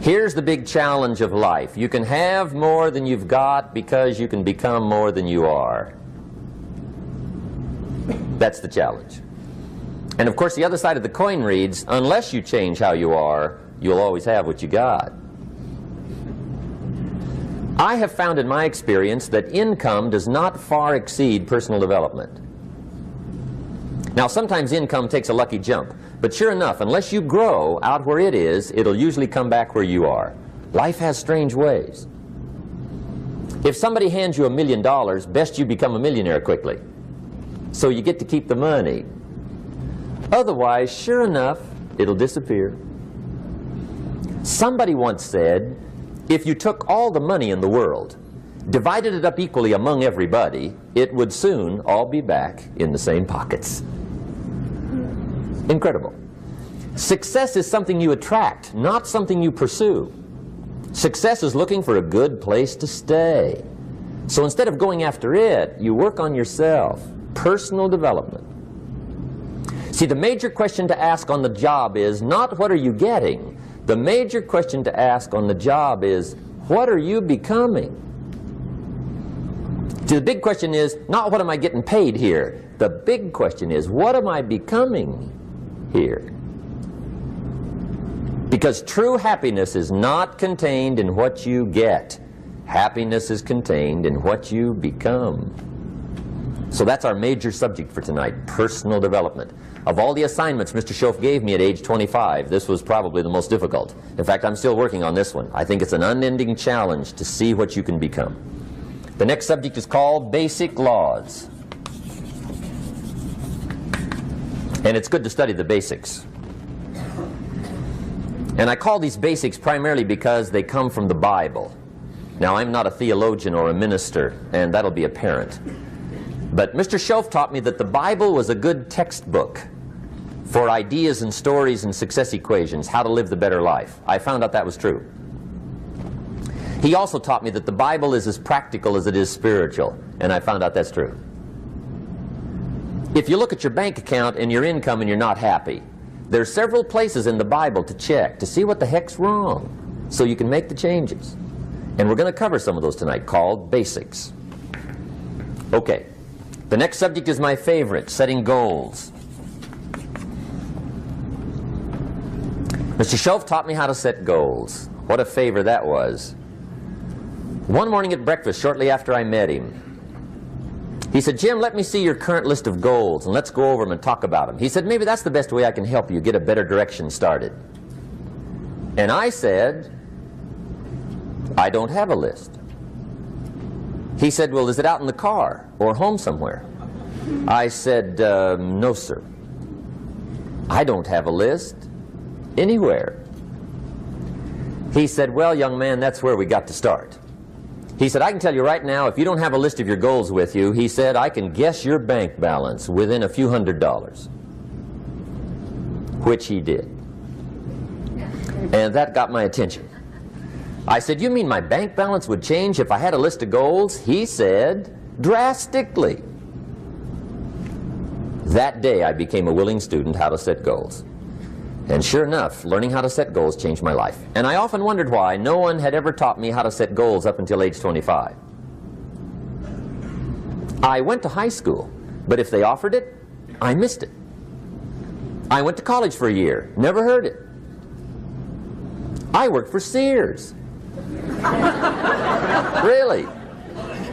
Here's the big challenge of life. You can have more than you've got because you can become more than you are. That's the challenge. And of course the other side of the coin reads, unless you change how you are, you'll always have what you got. I have found in my experience that income does not far exceed personal development. Now sometimes income takes a lucky jump, but sure enough, unless you grow out where it is, it'll usually come back where you are. Life has strange ways. If somebody hands you $1 million, best you become a millionaire quickly, so you get to keep the money. Otherwise, sure enough, it'll disappear. Somebody once said, if you took all the money in the world, divided it up equally among everybody, it would soon all be back in the same pockets. Incredible. Success is something you attract, not something you pursue. Success is looking for a good place to stay. So instead of going after it, you work on yourself. Personal development. See, the major question to ask on the job is not what are you getting. The major question to ask on the job is what are you becoming? See, the big question is not what am I getting paid here. The big question is what am I becoming here? Because true happiness is not contained in what you get. Happiness is contained in what you become. So that's our major subject for tonight, personal development. Of all the assignments Mr. Schoaf gave me at age 25, this was probably the most difficult. In fact, I'm still working on this one. I think it's an unending challenge to see what you can become. The next subject is called Basic Laws. And it's good to study the basics. And I call these basics primarily because they come from the Bible. Now, I'm not a theologian or a minister, and that'll be apparent. But Mr. Schoaf taught me that the Bible was a good textbook for ideas and stories and success equations, how to live the better life. I found out that was true. He also taught me that the Bible is as practical as it is spiritual, and I found out that's true. If you look at your bank account and your income and you're not happy, there are several places in the Bible to check to see what the heck's wrong so you can make the changes. And we're going to cover some of those tonight, called basics. Okay. The next subject is my favorite, setting goals. Mr. Schoaf taught me how to set goals. What a favor that was. One morning at breakfast, shortly after I met him, he said, Jim, let me see your current list of goals and let's go over them and talk about them. He said, maybe that's the best way I can help you get a better direction started. And I said, I don't have a list. He said, well, is it out in the car or home somewhere? I said, no, sir. I don't have a list anywhere. He said, well, young man, that's where we got to start. He said, I can tell you right now, if you don't have a list of your goals with you, he said, I can guess your bank balance within a few $100s. Which he did. And that got my attention. I said, you mean my bank balance would change if I had a list of goals? He said, drastically. That day I became a willing student how to set goals. And sure enough, learning how to set goals changed my life. And I often wondered why no one had ever taught me how to set goals up until age 25. I went to high school, but if they offered it, I missed it. I went to college for a year, never heard it. I worked for Sears. Really.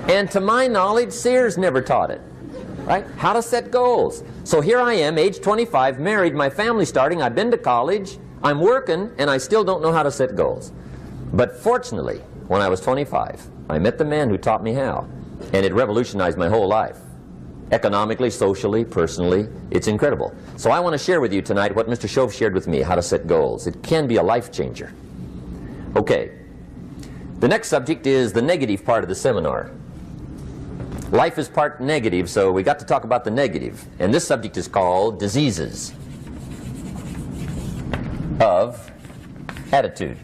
And to my knowledge, Sears never taught it. Right? How to set goals. So here I am, age 25, married, my family's starting, I've been to college, I'm working, and I still don't know how to set goals. But fortunately, when I was 25, I met the man who taught me how, and it revolutionized my whole life. Economically, socially, personally, it's incredible. So I want to share with you tonight what Mr. Schoaf shared with me, how to set goals. It can be a life changer. Okay. The next subject is the negative part of the seminar. Life is part negative, so we got to talk about the negative. And this subject is called diseases of attitude.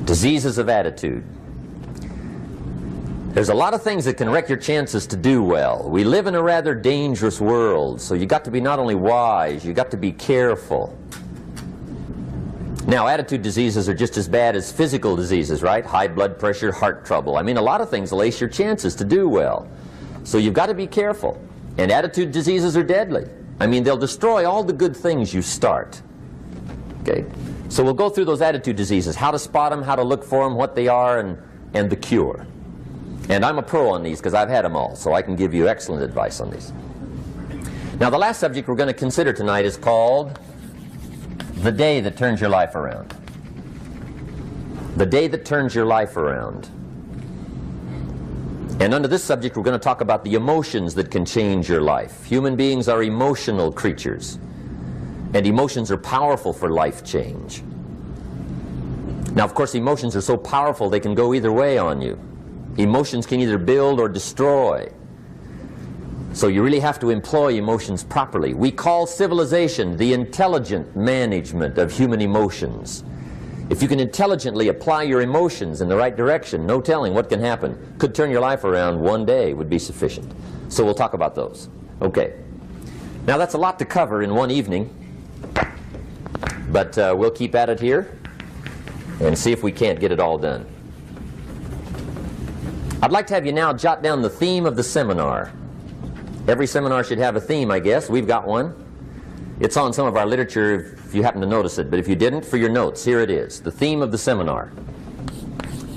Diseases of attitude. There's a lot of things that can wreck your chances to do well. We live in a rather dangerous world, so you got to be not only wise, you got to be careful. Now, attitude diseases are just as bad as physical diseases, right? High blood pressure, heart trouble. I mean, a lot of things will ace your chances to do well. So you've got to be careful. And attitude diseases are deadly. I mean, they'll destroy all the good things you start. Okay? So we'll go through those attitude diseases, how to spot them, how to look for them, what they are, and the cure. And I'm a pro on these because I've had them all, so I can give you excellent advice on these. Now, the last subject we're going to consider tonight is called the day that turns your life around. The day that turns your life around. And under this subject, we're going to talk about the emotions that can change your life. Human beings are emotional creatures, and emotions are powerful for life change. Now, of course, emotions are so powerful they can go either way on you. Emotions can either build or destroy. So you really have to employ emotions properly. We call civilization the intelligent management of human emotions. If you can intelligently apply your emotions in the right direction, no telling what can happen. Could turn your life around one day would be sufficient. So we'll talk about those. Okay. Now that's a lot to cover in one evening, but we'll keep at it here and see if we can't get it all done. I'd like to have you now jot down the theme of the seminar. Every seminar should have a theme, I guess. We've got one. It's on some of our literature if you happen to notice it, but if you didn't, for your notes, here it is. The theme of the seminar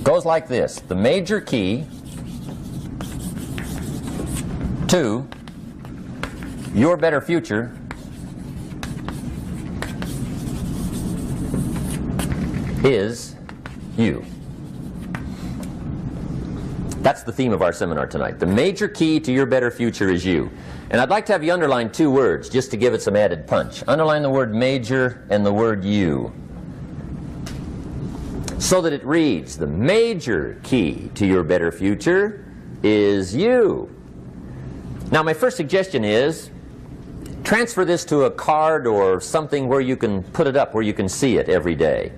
goes like this: the major key to your better future is you. That's the theme of our seminar tonight. The major key to your better future is you. And I'd like to have you underline two words just to give it some added punch. Underline the word major and the word you, so that it reads, the major key to your better future is you. Now, my first suggestion is transfer this to a card or something where you can put it up, where you can see it every day.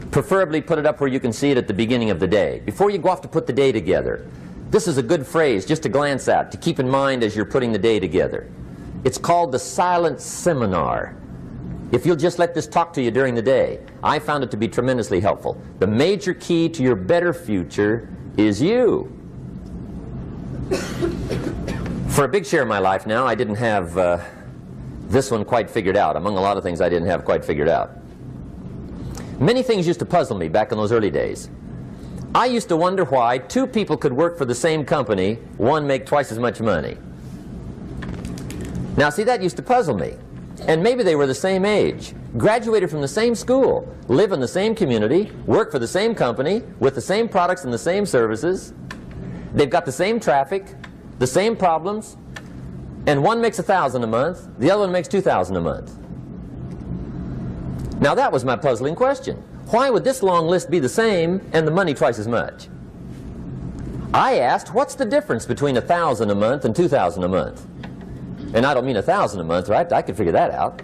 Preferably put it up where you can see it at the beginning of the day, before you go off to put the day together. This is a good phrase just to glance at, to keep in mind as you're putting the day together. It's called the silent seminar. If you'll just let this talk to you during the day, I found it to be tremendously helpful. The major key to your better future is you. For a big share of my life now, I didn't have this one quite figured out, among a lot of things I didn't have quite figured out. Many things used to puzzle me back in those early days. I used to wonder why two people could work for the same company, one make twice as much money. Now, see, that used to puzzle me. And maybe they were the same age, graduated from the same school, live in the same community, work for the same company, with the same products and the same services. They've got the same traffic, the same problems, and one makes $1,000 a month, the other one makes $2,000 a month. Now that was my puzzling question. Why would this long list be the same and the money twice as much? I asked, what's the difference between $1,000 a month and $2,000 a month? And I don't mean $1,000 a month, right? I could figure that out.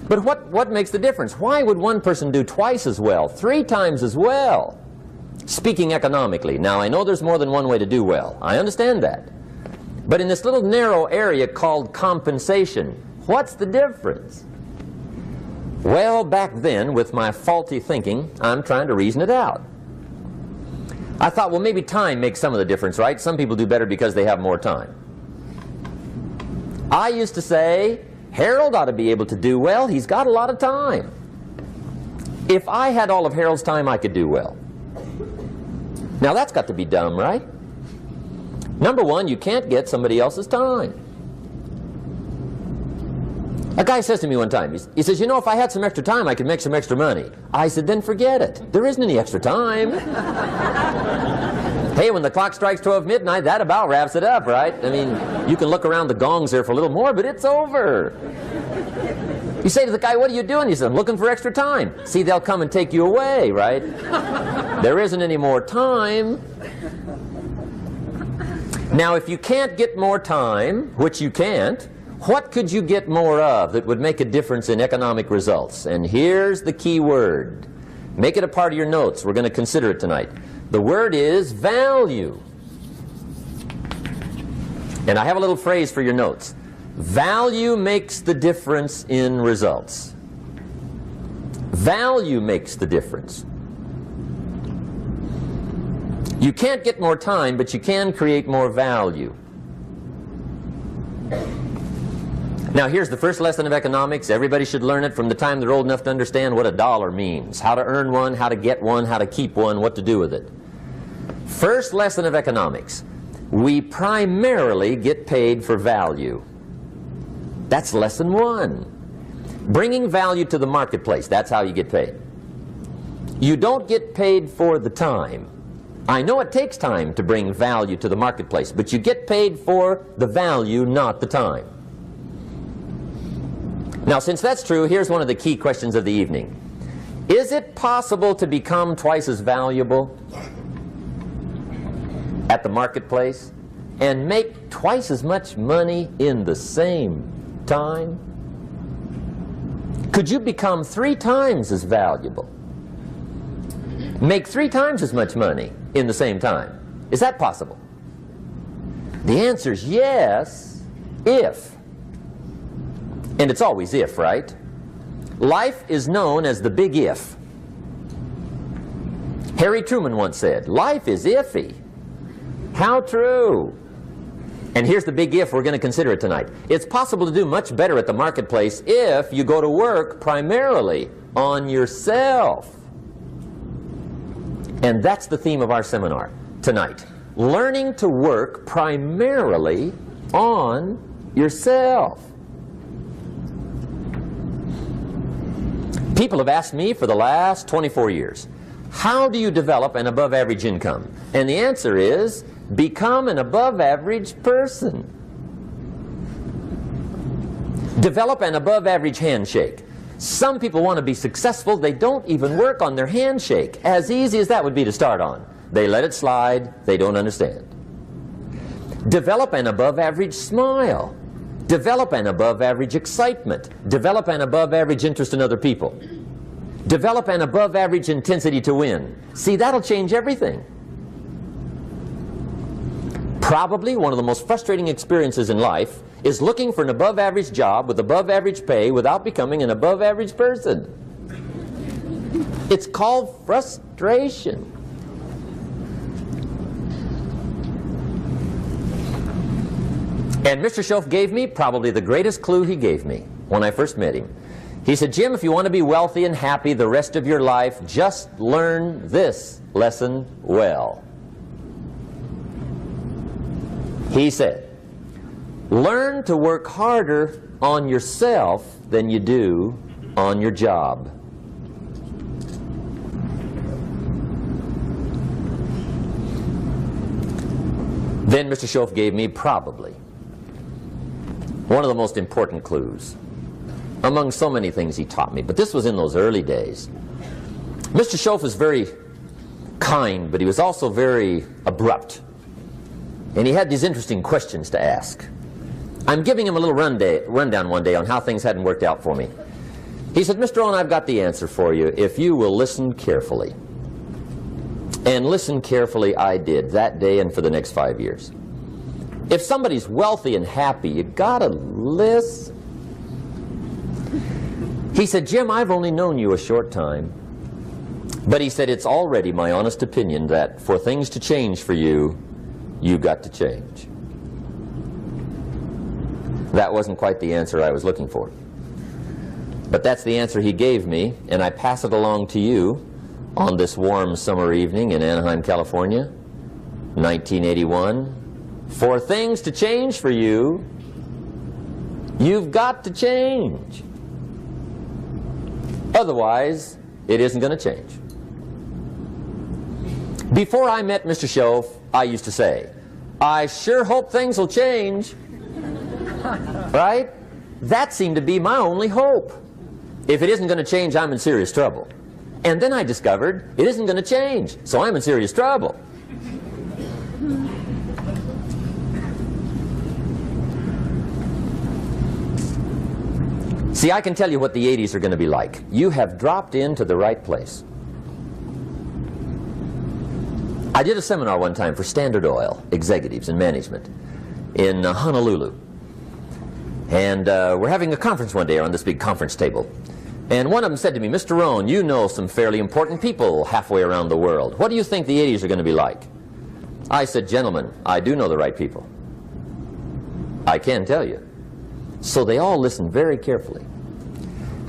But what makes the difference? Why would one person do twice as well, 3 times as well? Speaking economically. Now, I know there's more than one way to do well. I understand that. But in this little narrow area called compensation, what's the difference? Well, back then, with my faulty thinking, I'm trying to reason it out. I thought, well, maybe time makes some of the difference, right? Some people do better because they have more time. I used to say, Harold ought to be able to do well. He's got a lot of time. If I had all of Harold's time, I could do well. Now, that's got to be dumb, right? Number one, you can't get somebody else's time. A guy says to me one time, he says, you know, if I had some extra time, I could make some extra money. I said, then forget it. There isn't any extra time. Hey, when the clock strikes 12 midnight, that about wraps it up, right? I mean, you can look around the gongs there for a little more, but it's over. You say to the guy, what are you doing? He says, I'm looking for extra time. See, they'll come and take you away, right? There isn't any more time. Now, if you can't get more time, which you can't, what could you get more of that would make a difference in economic results? And here's the key word. Make it a part of your notes. We're going to consider it tonight. The word is value. And I have a little phrase for your notes. Value makes the difference in results. Value makes the difference. You can't get more time, but you can create more value. Now here's the first lesson of economics. Everybody should learn it from the time they're old enough to understand what a dollar means, how to earn one, how to get one, how to keep one, what to do with it. First lesson of economics. We primarily get paid for value. That's lesson one. Bringing value to the marketplace, that's how you get paid. You don't get paid for the time. I know it takes time to bring value to the marketplace, but you get paid for the value, not the time. Now, since that's true, here's one of the key questions of the evening. Is it possible to become twice as valuable at the marketplace and make twice as much money in the same time? Could you become 3 times as valuable? Make 3 times as much money in the same time? Is that possible? The answer is yes, if. And it's always if, right? Life is known as the big if. Harry Truman once said, life is iffy. How true. And here's the big if, we're going to consider it tonight. It's possible to do much better at the marketplace if you go to work primarily on yourself. And that's the theme of our seminar tonight. Learning to work primarily on yourself. People have asked me for the last 24 years, how do you develop an above average income? And the answer is, become an above average person. Develop an above average handshake. Some people want to be successful, they don't even work on their handshake. As easy as that would be to start on. They let it slide, they don't understand. Develop an above average smile. Develop an above average excitement. Develop an above average interest in other people. Develop an above average intensity to win. See, that'll change everything. Probably one of the most frustrating experiences in life is looking for an above average job with above average pay without becoming an above average person. It's called frustration. And Mr. Schoaf gave me probably the greatest clue he gave me when I first met him. He said, Jim, if you want to be wealthy and happy the rest of your life, just learn this lesson well. He said, learn to work harder on yourself than you do on your job. Then Mr. Schoaf gave me probably one of the most important clues among so many things he taught me, but this was in those early days. Mr. Schoaf was very kind, but he was also very abrupt. And he had these interesting questions to ask. I'm giving him a little rundown one day on how things hadn't worked out for me. He said, Mr. Rohn, I've got the answer for you if you will listen carefully. And listen carefully I did that day and for the next 5 years. If somebody's wealthy and happy, you gotta listen. He said, Jim, I've only known you a short time. But he said, it's already my honest opinion that for things to change for you, you've got to change. That wasn't quite the answer I was looking for. But that's the answer he gave me, and I pass it along to you on this warm summer evening in Anaheim, California, 1981. For things to change for you, you've got to change. Otherwise, it isn't going to change. Before I met Mr. Schoaf, I used to say, I sure hope things will change. Right? That seemed to be my only hope. If it isn't going to change, I'm in serious trouble. And then I discovered it isn't going to change, so I'm in serious trouble. See, I can tell you what the 80s are going to be like. You have dropped into the right place. I did a seminar one time for Standard Oil executives and management in Honolulu. And we're having a conference one day on this big conference table. And one of them said to me, Mr. Rohn, you know some fairly important people halfway around the world. What do you think the 80s are going to be like? I said, gentlemen, I do know the right people. I can tell you. So they all listened very carefully.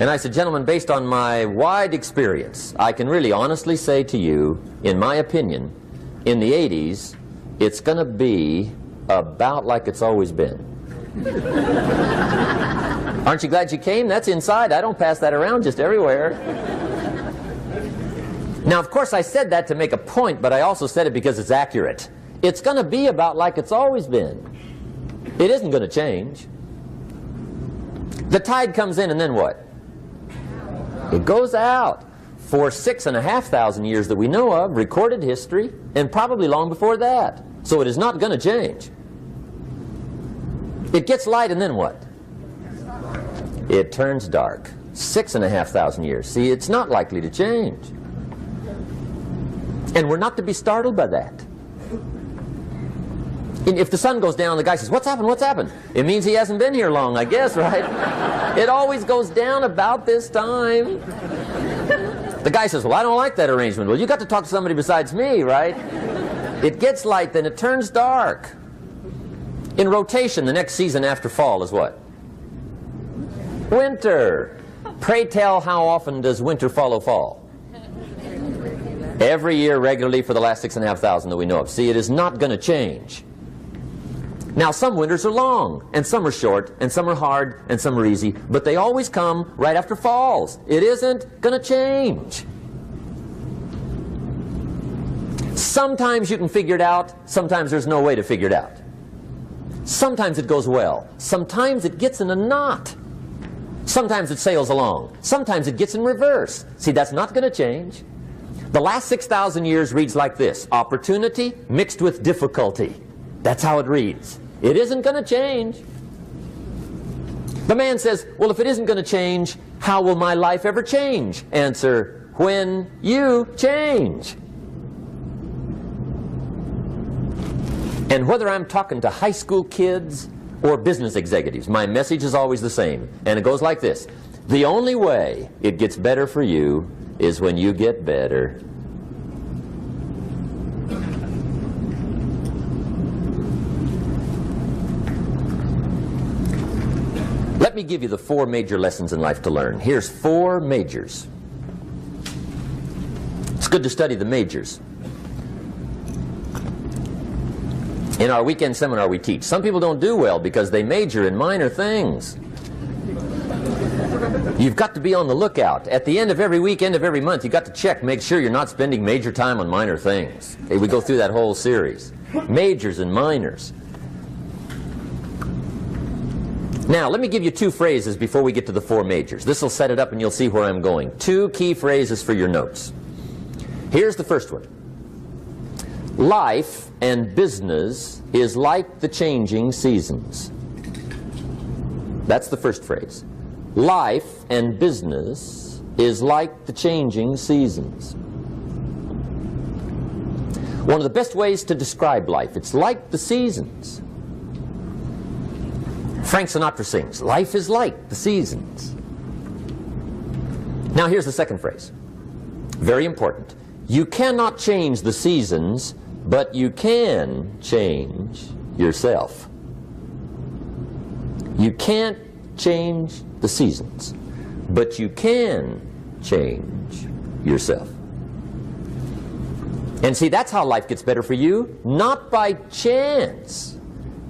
And I said, gentlemen, based on my wide experience, I can really honestly say to you, in my opinion, in the 80s, it's going to be about like it's always been. Aren't you glad you came? That's inside. I don't pass that around just everywhere. Now, of course, I said that to make a point, but I also said it because it's accurate. It's going to be about like it's always been. It isn't going to change. The tide comes in, and then what? It goes out. For 6,500 years that we know of, recorded history, and probably long before that. So it is not going to change. It gets light, and then what? It turns dark. 6,500 years. See, it's not likely to change. And we're not to be startled by that. And if the sun goes down, the guy says, what's happened, what's happened? It means he hasn't been here long, I guess, right? It always goes down about this time. The guy says, well, I don't like that arrangement. Well, you got to talk to somebody besides me, right? It gets light, then it turns dark. In rotation, the next season after fall is what? Winter. Pray tell, how often does winter follow fall? Every year regularly for the last 6,500 that we know of. See, it is not going to change. Now, some winters are long, and some are short, and some are hard, and some are easy, but they always come right after falls. It isn't going to change. Sometimes you can figure it out, sometimes there's no way to figure it out. Sometimes it goes well, sometimes it gets in a knot. Sometimes it sails along, sometimes it gets in reverse. See, that's not going to change. The last 6,000 years reads like this: opportunity mixed with difficulty. That's how it reads. It isn't going to change. The man says, well, if it isn't going to change, how will my life ever change? Answer, when you change. And whether I'm talking to high school kids or business executives, my message is always the same. And it goes like this: the only way it gets better for you is when you get better. Let me give you the 4 major lessons in life to learn. Here's 4 majors. It's good to study the majors. In our weekend seminar we teach. Some people don't do well because they major in minor things. You've got to be on the lookout. At the end of every week, end of every month, you've got to check, make sure you're not spending major time on minor things. Okay, we go through that whole series. Majors and minors. Now, let me give you 2 phrases before we get to the 4 majors. This will set it up and you'll see where I'm going. 2 key phrases for your notes. Here's the first one. Life and business is like the changing seasons. That's the first phrase. Life and business is like the changing seasons. One of the best ways to describe life, it's like the seasons. Frank Sinatra sings, life is like the seasons. Now here's the second phrase. Very important. You cannot change the seasons, but you can change yourself. You can't change the seasons, but you can change yourself. And see, that's how life gets better for you, not by chance,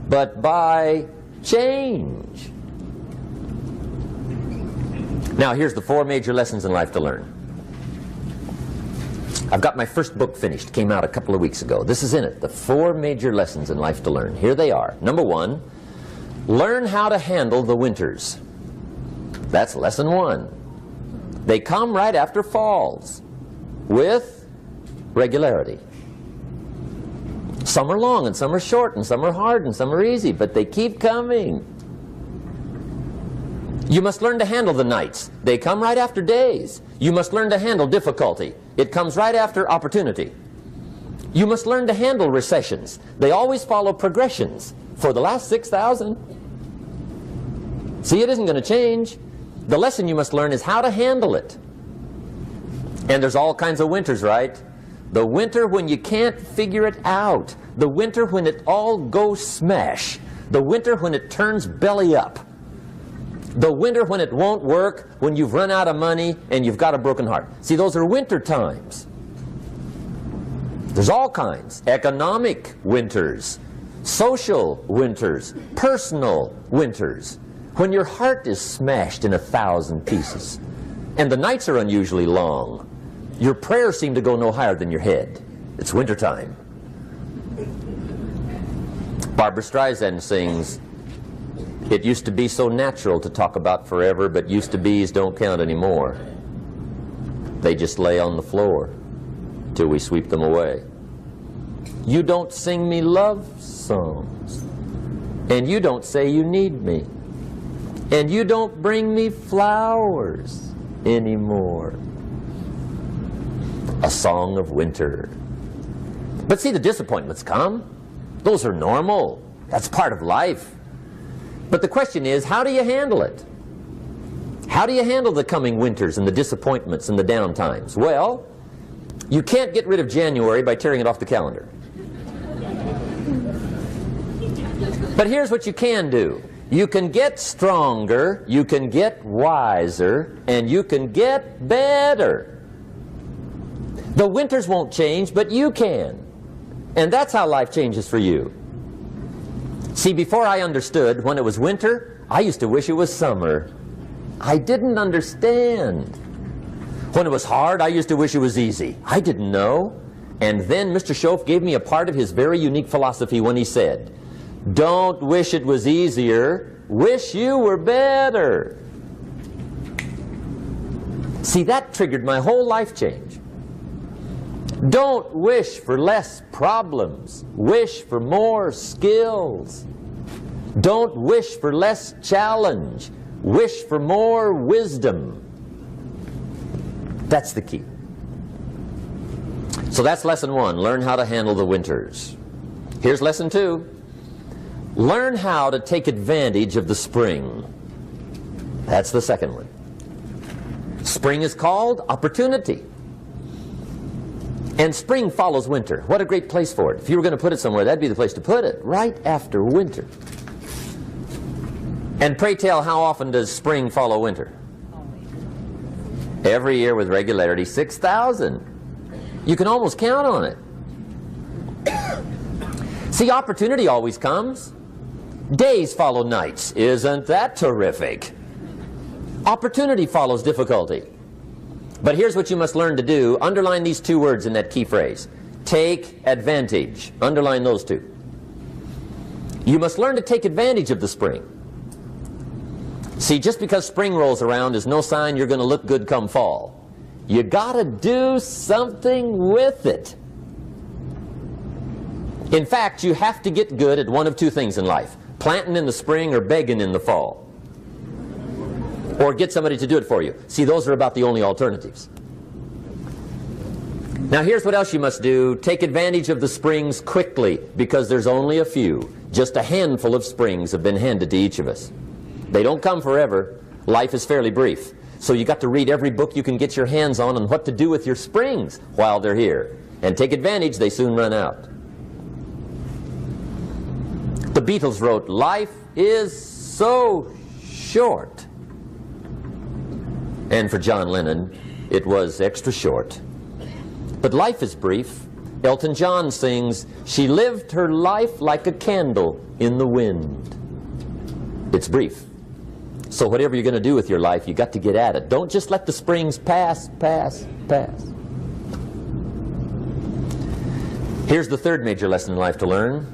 but by change. Now here's the 4 major lessons in life to learn. I've got my first book finished, came out a couple of weeks ago. This is in it, the 4 major lessons in life to learn. Here they are. Number 1, learn how to handle the winters. That's lesson 1. They come right after falls, with regularity. Some are long, and some are short, and some are hard, and some are easy, but they keep coming. You must learn to handle the nights. They come right after days. You must learn to handle difficulty. It comes right after opportunity. You must learn to handle recessions. They always follow progressions. For the last 6,000. See, it isn't going to change. The lesson you must learn is how to handle it. And there's all kinds of winters, right? The winter when you can't figure it out. The winter when it all goes smash. The winter when it turns belly up. The winter when it won't work, when you've run out of money and you've got a broken heart. See, those are winter times. There's all kinds. Economic winters, social winters, personal winters. When your heart is smashed in 1,000 pieces and the nights are unusually long, your prayers seem to go no higher than your head. It's winter time. Barbara Streisand sings, "It used to be so natural to talk about forever, but used to be's don't count anymore. They just lay on the floor till we sweep them away. You don't sing me love songs, and you don't say you need me, and you don't bring me flowers anymore." A song of winter. But see, the disappointments come. Those are normal. That's part of life. But the question is, how do you handle it? How do you handle the coming winters and the disappointments and the down times? Well, you can't get rid of January by tearing it off the calendar. But here's what you can do. You can get stronger, you can get wiser, and you can get better. The winters won't change, but you can. And that's how life changes for you. See, before I understood, when it was winter, I used to wish it was summer. I didn't understand. When it was hard, I used to wish it was easy. I didn't know. And then Mr. Schoaf gave me a part of his very unique philosophy when he said, "Don't wish it was easier, wish you were better." See, that triggered my whole life change. Don't wish for less problems, wish for more skills. Don't wish for less challenge, wish for more wisdom. That's the key. So that's lesson one, learn how to handle the winters. Here's lesson two, learn how to take advantage of the spring. That's the second one. Spring is called opportunity. And spring follows winter. What a great place for it. If you were going to put it somewhere, that'd be the place to put it, right after winter. And pray tell, how often does spring follow winter? Every year with regularity, 6,000. You can almost count on it. See, opportunity always comes. Days follow nights. Isn't that terrific? Opportunity follows difficulty. But here's what you must learn to do. Underline these two words in that key phrase. Take advantage. Underline those two. You must learn to take advantage of the spring. See, just because spring rolls around is no sign you're going to look good come fall. You got to do something with it. In fact, you have to get good at one of two things in life. Planting in the spring or begging in the fall. Or get somebody to do it for you. See, those are about the only alternatives. Now here's what else you must do. Take advantage of the springs quickly, because there's only a few. Just a handful of springs have been handed to each of us. They don't come forever. Life is fairly brief. So you got to read every book you can get your hands on what to do with your springs while they're here. And take advantage, they soon run out. The Beatles wrote, "Life is so short." And for John Lennon, it was extra short. But life is brief. Elton John sings, "She lived her life like a candle in the wind." It's brief. So whatever you're going to do with your life, you got to get at it. Don't just let the springs pass. Here's the third major lesson in life to learn.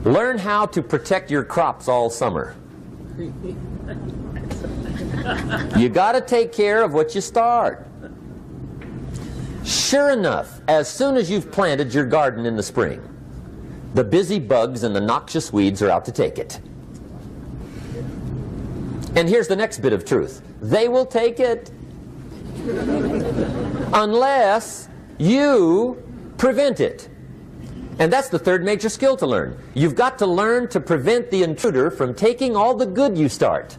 Learn how to protect your crops all summer. You got to take care of what you start. Sure enough, as soon as you've planted your garden in the spring, the busy bugs and the noxious weeds are out to take it. And here's the next bit of truth. They will take it unless you prevent it. And that's the third major skill to learn. You've got to learn to prevent the intruder from taking all the good you start.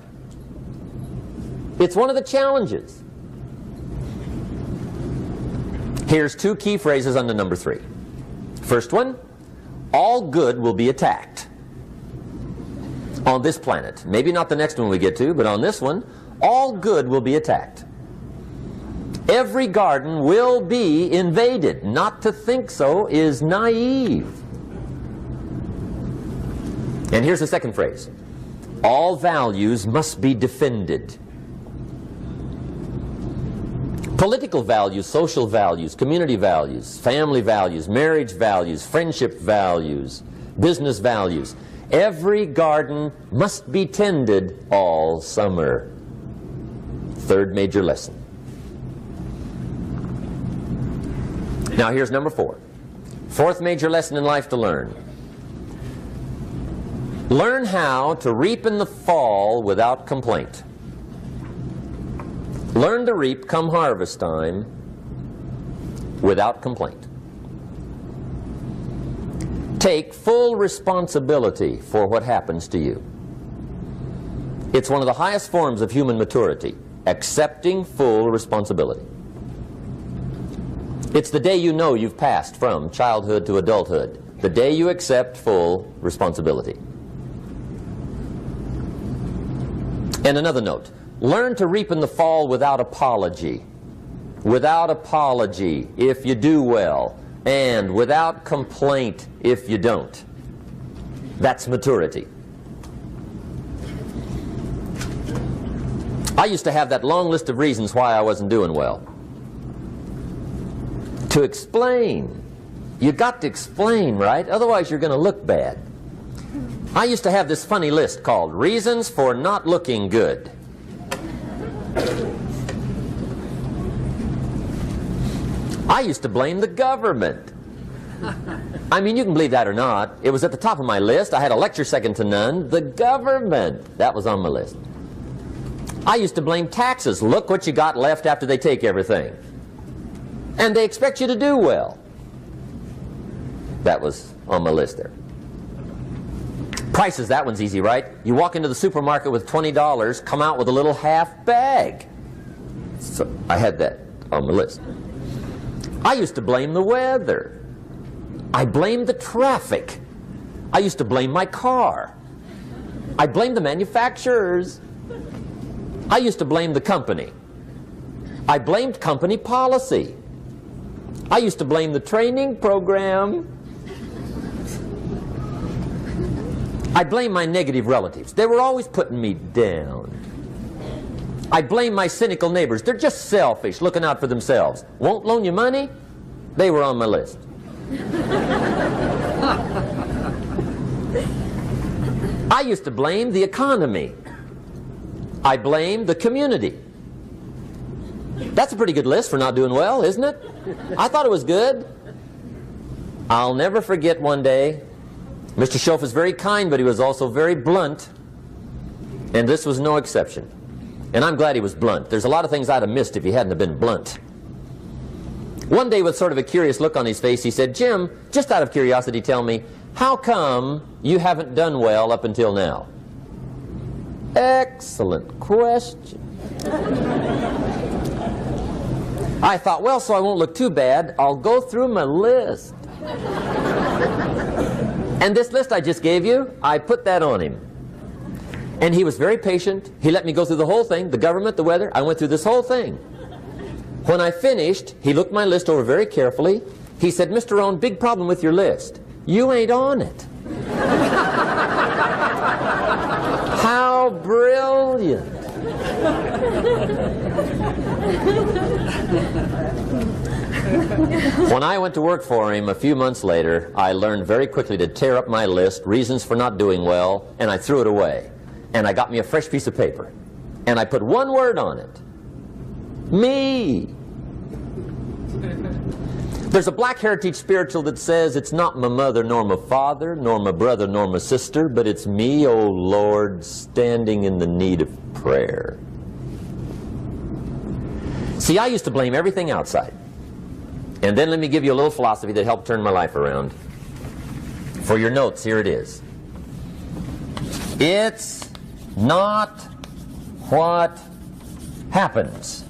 It's one of the challenges. Here's two key phrases under number 3. First one, all good will be attacked on this planet. Maybe not the next one we get to, but on this one, all good will be attacked. Every garden will be invaded. Not to think so is naive. And here's the second phrase. All values must be defended. Political values, social values, community values, family values, marriage values, friendship values, business values. Every garden must be tended all summer. Third major lesson. Now here's number 4. Fourth major lesson in life to learn. Learn how to reap in the fall without complaint. Learn to reap come harvest time without complaint. Take full responsibility for what happens to you. It's one of the highest forms of human maturity, accepting full responsibility. It's the day you know you've passed from childhood to adulthood, the day you accept full responsibility. And another note, learn to reap in the fall without apology. Without apology if you do well, and without complaint if you don't. That's maturity. I used to have that long list of reasons why I wasn't doing well. To explain. You got to explain, right? Otherwise you're going to look bad. I used to have this funny list called Reasons for Not Looking Good. I used to blame the government. I mean, you can believe that or not. It was at the top of my list. I had a lecture second to none. The government. That was on my list. I used to blame taxes. Look what you got left after they take everything. And they expect you to do well. That was on my list there. Prices, that one's easy, right? You walk into the supermarket with $20, come out with a little half bag. So I had that on my list. I used to blame the weather. I blamed the traffic. I used to blame my car. I blamed the manufacturers. I used to blame the company. I blamed company policy. I used to blame the training program. I blame my negative relatives. They were always putting me down. I blame my cynical neighbors. They're just selfish, looking out for themselves. Won't loan you money? They were on my list. I used to blame the economy. I blamed the community. That's a pretty good list for not doing well, isn't it? I thought it was good. I'll never forget one day, Mr. Schoaf was very kind, but he was also very blunt. And this was no exception. And I'm glad he was blunt. There's a lot of things I'd have missed if he hadn't have been blunt. One day, with sort of a curious look on his face, he said, "Jim, just out of curiosity, tell me, how come you haven't done well up until now?" Excellent question. I thought, well, so I won't look too bad, I'll go through my list. And this list I just gave you, I put that on him. And he was very patient. He let me go through the whole thing, the government, the weather. I went through this whole thing. When I finished, he looked my list over very carefully. He said, "Mr. Rohn, big problem with your list. You ain't on it." How brilliant. When I went to work for him a few months later, I learned very quickly to tear up my list, reasons for not doing well, and I threw it away. And I got me a fresh piece of paper. And I put one word on it. Me. There's a Black Heritage spiritual that says, "It's not my mother nor my father, nor my brother nor my sister, but it's me, O Lord, standing in the need of prayer." See, I used to blame everything outside. And then let me give you a little philosophy that helped turn my life around. For your notes, here it is. It's not what happens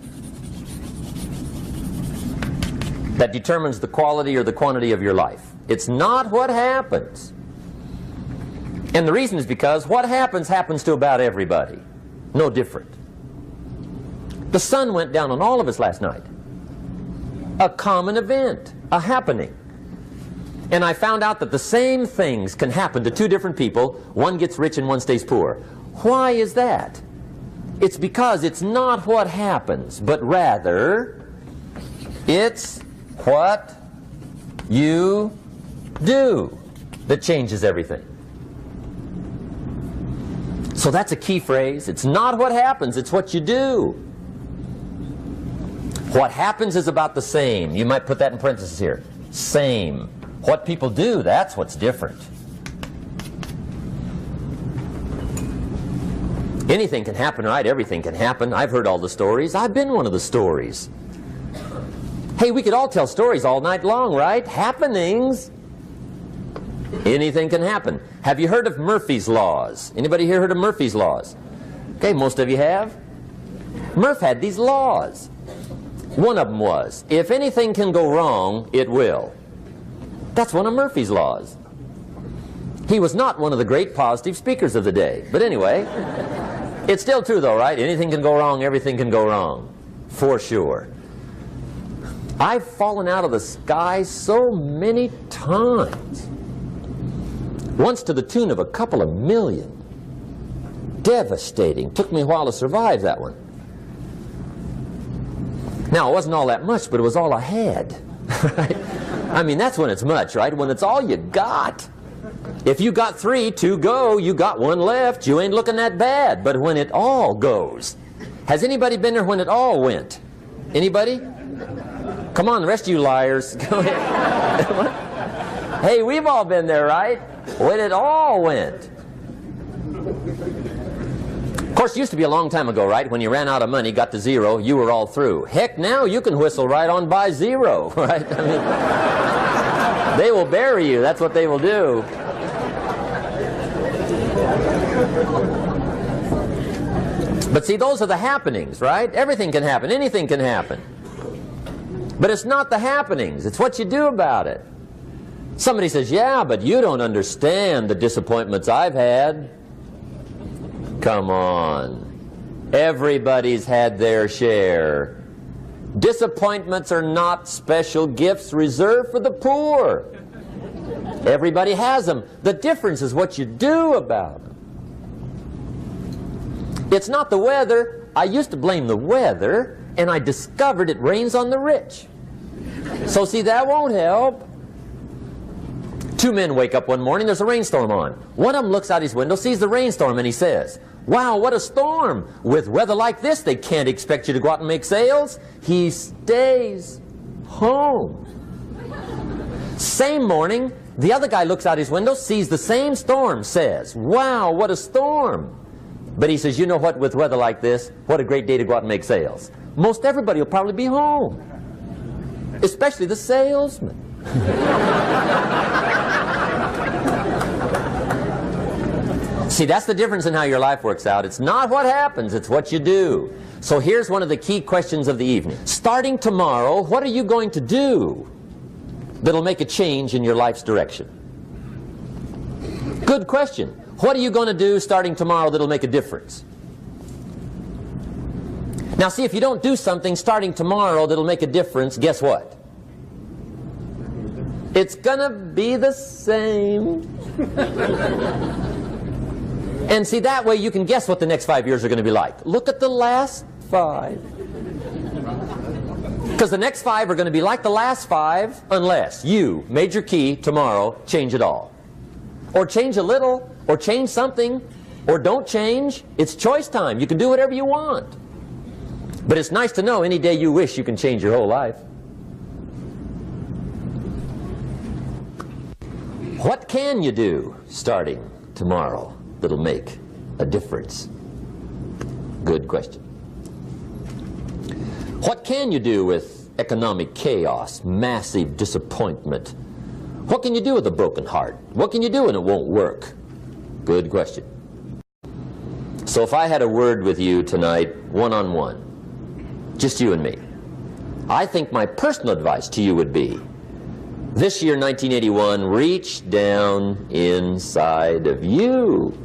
that determines the quality or the quantity of your life. It's not what happens. And the reason is because what happens happens to about everybody. No different. The sun went down on all of us last night. A common event, a happening. And I found out that the same things can happen to two different people. One gets rich and one stays poor. Why is that? It's because it's not what happens, but rather it's what you do that changes everything. So that's a key phrase. It's not what happens, it's what you do. What happens is about the same. You might put that in parentheses here. Same. What people do, that's what's different. Anything can happen, right? Everything can happen. I've heard all the stories. I've been one of the stories. Hey, we could all tell stories all night long, right? Happenings. Anything can happen. Have you heard of Murphy's Laws? Anybody here heard of Murphy's Laws? Okay, most of you have. Murph had these laws. One of them was, if anything can go wrong, it will. That's one of Murphy's laws. He was not one of the great positive speakers of the day. But anyway, it's still true though, right? Anything can go wrong, everything can go wrong. For sure. I've fallen out of the sky so many times. Once to the tune of a couple of million. Devastating. Took me a while to survive that one. Now, it wasn't all that much, but it was all I had. Right? I mean, that's when it's much, right? When it's all you got. If you got 3, 2 go, you got 1 left, you ain't looking that bad. But when it all goes. Has anybody been there when it all went? Anybody? Come on, the rest of you liars. Go ahead. Hey, we've all been there, right? When it all went. Of course, it used to be a long time ago, right? When you ran out of money, got to 0, you were all through. Heck, now you can whistle right on by 0, right? I mean, they will bury you. That's what they will do. But see, those are the happenings, right? Everything can happen. Anything can happen. But it's not the happenings. It's what you do about it. Somebody says, yeah, but you don't understand the disappointments I've had. Come on. Everybody's had their share. Disappointments are not special gifts reserved for the poor. Everybody has them. The difference is what you do about them. It's not the weather. I used to blame the weather, and I discovered it rains on the rich. So see, that won't help. 2 men wake up one morning, there's a rainstorm on. One of them looks out his window, sees the rainstorm, and he says, wow, what a storm. With weather like this, they can't expect you to go out and make sales. He stays home. Same morning, the other guy looks out his window, sees the same storm, says, wow, what a storm. But he says, you know what, with weather like this, what a great day to go out and make sales. Most everybody will probably be home. Especially the salesman. See, that's the difference in how your life works out. It's not what happens, it's what you do. So here's one of the key questions of the evening. Starting tomorrow, what are you going to do that'll make a change in your life's direction? Good question. What are you going to do starting tomorrow that'll make a difference? Now see, if you don't do something starting tomorrow that'll make a difference, guess what? It's gonna be the same. And see, that way you can guess what the next 5 years are going to be like. Look at the last 5. Because the next 5 are going to be like the last 5 unless you, major key, tomorrow, change it all. Or change a little, or change something, or don't change. It's choice time. You can do whatever you want. But it's nice to know any day you wish you can change your whole life. What can you do starting tomorrow that'll make a difference? Good question. What can you do with economic chaos, massive disappointment? What can you do with a broken heart? What can you do when it won't work? Good question. So if I had a word with you tonight, one-on-one, just you and me. I think my personal advice to you would be, this year, 1981, reach down inside of you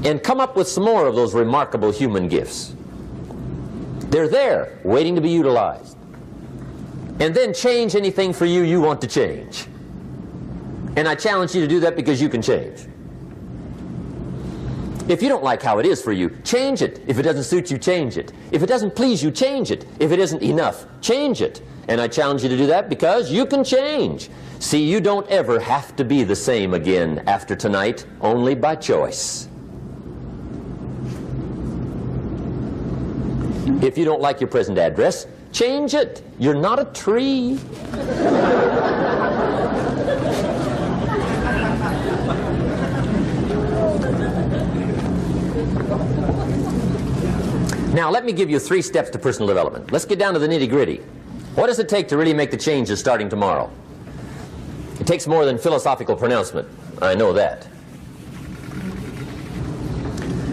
and come up with some more of those remarkable human gifts. They're there, waiting to be utilized. And then change anything for you you want to change. And I challenge you to do that because you can change. If you don't like how it is for you, change it. If it doesn't suit you, change it. If it doesn't please you, change it. If it isn't enough, change it. And I challenge you to do that because you can change. See, you don't ever have to be the same again after tonight, only by choice. If you don't like your present address, change it. You're not a tree. Now, let me give you 3 steps to personal development. Let's get down to the nitty-gritty. What does it take to really make the changes starting tomorrow? It takes more than philosophical pronouncement. I know that.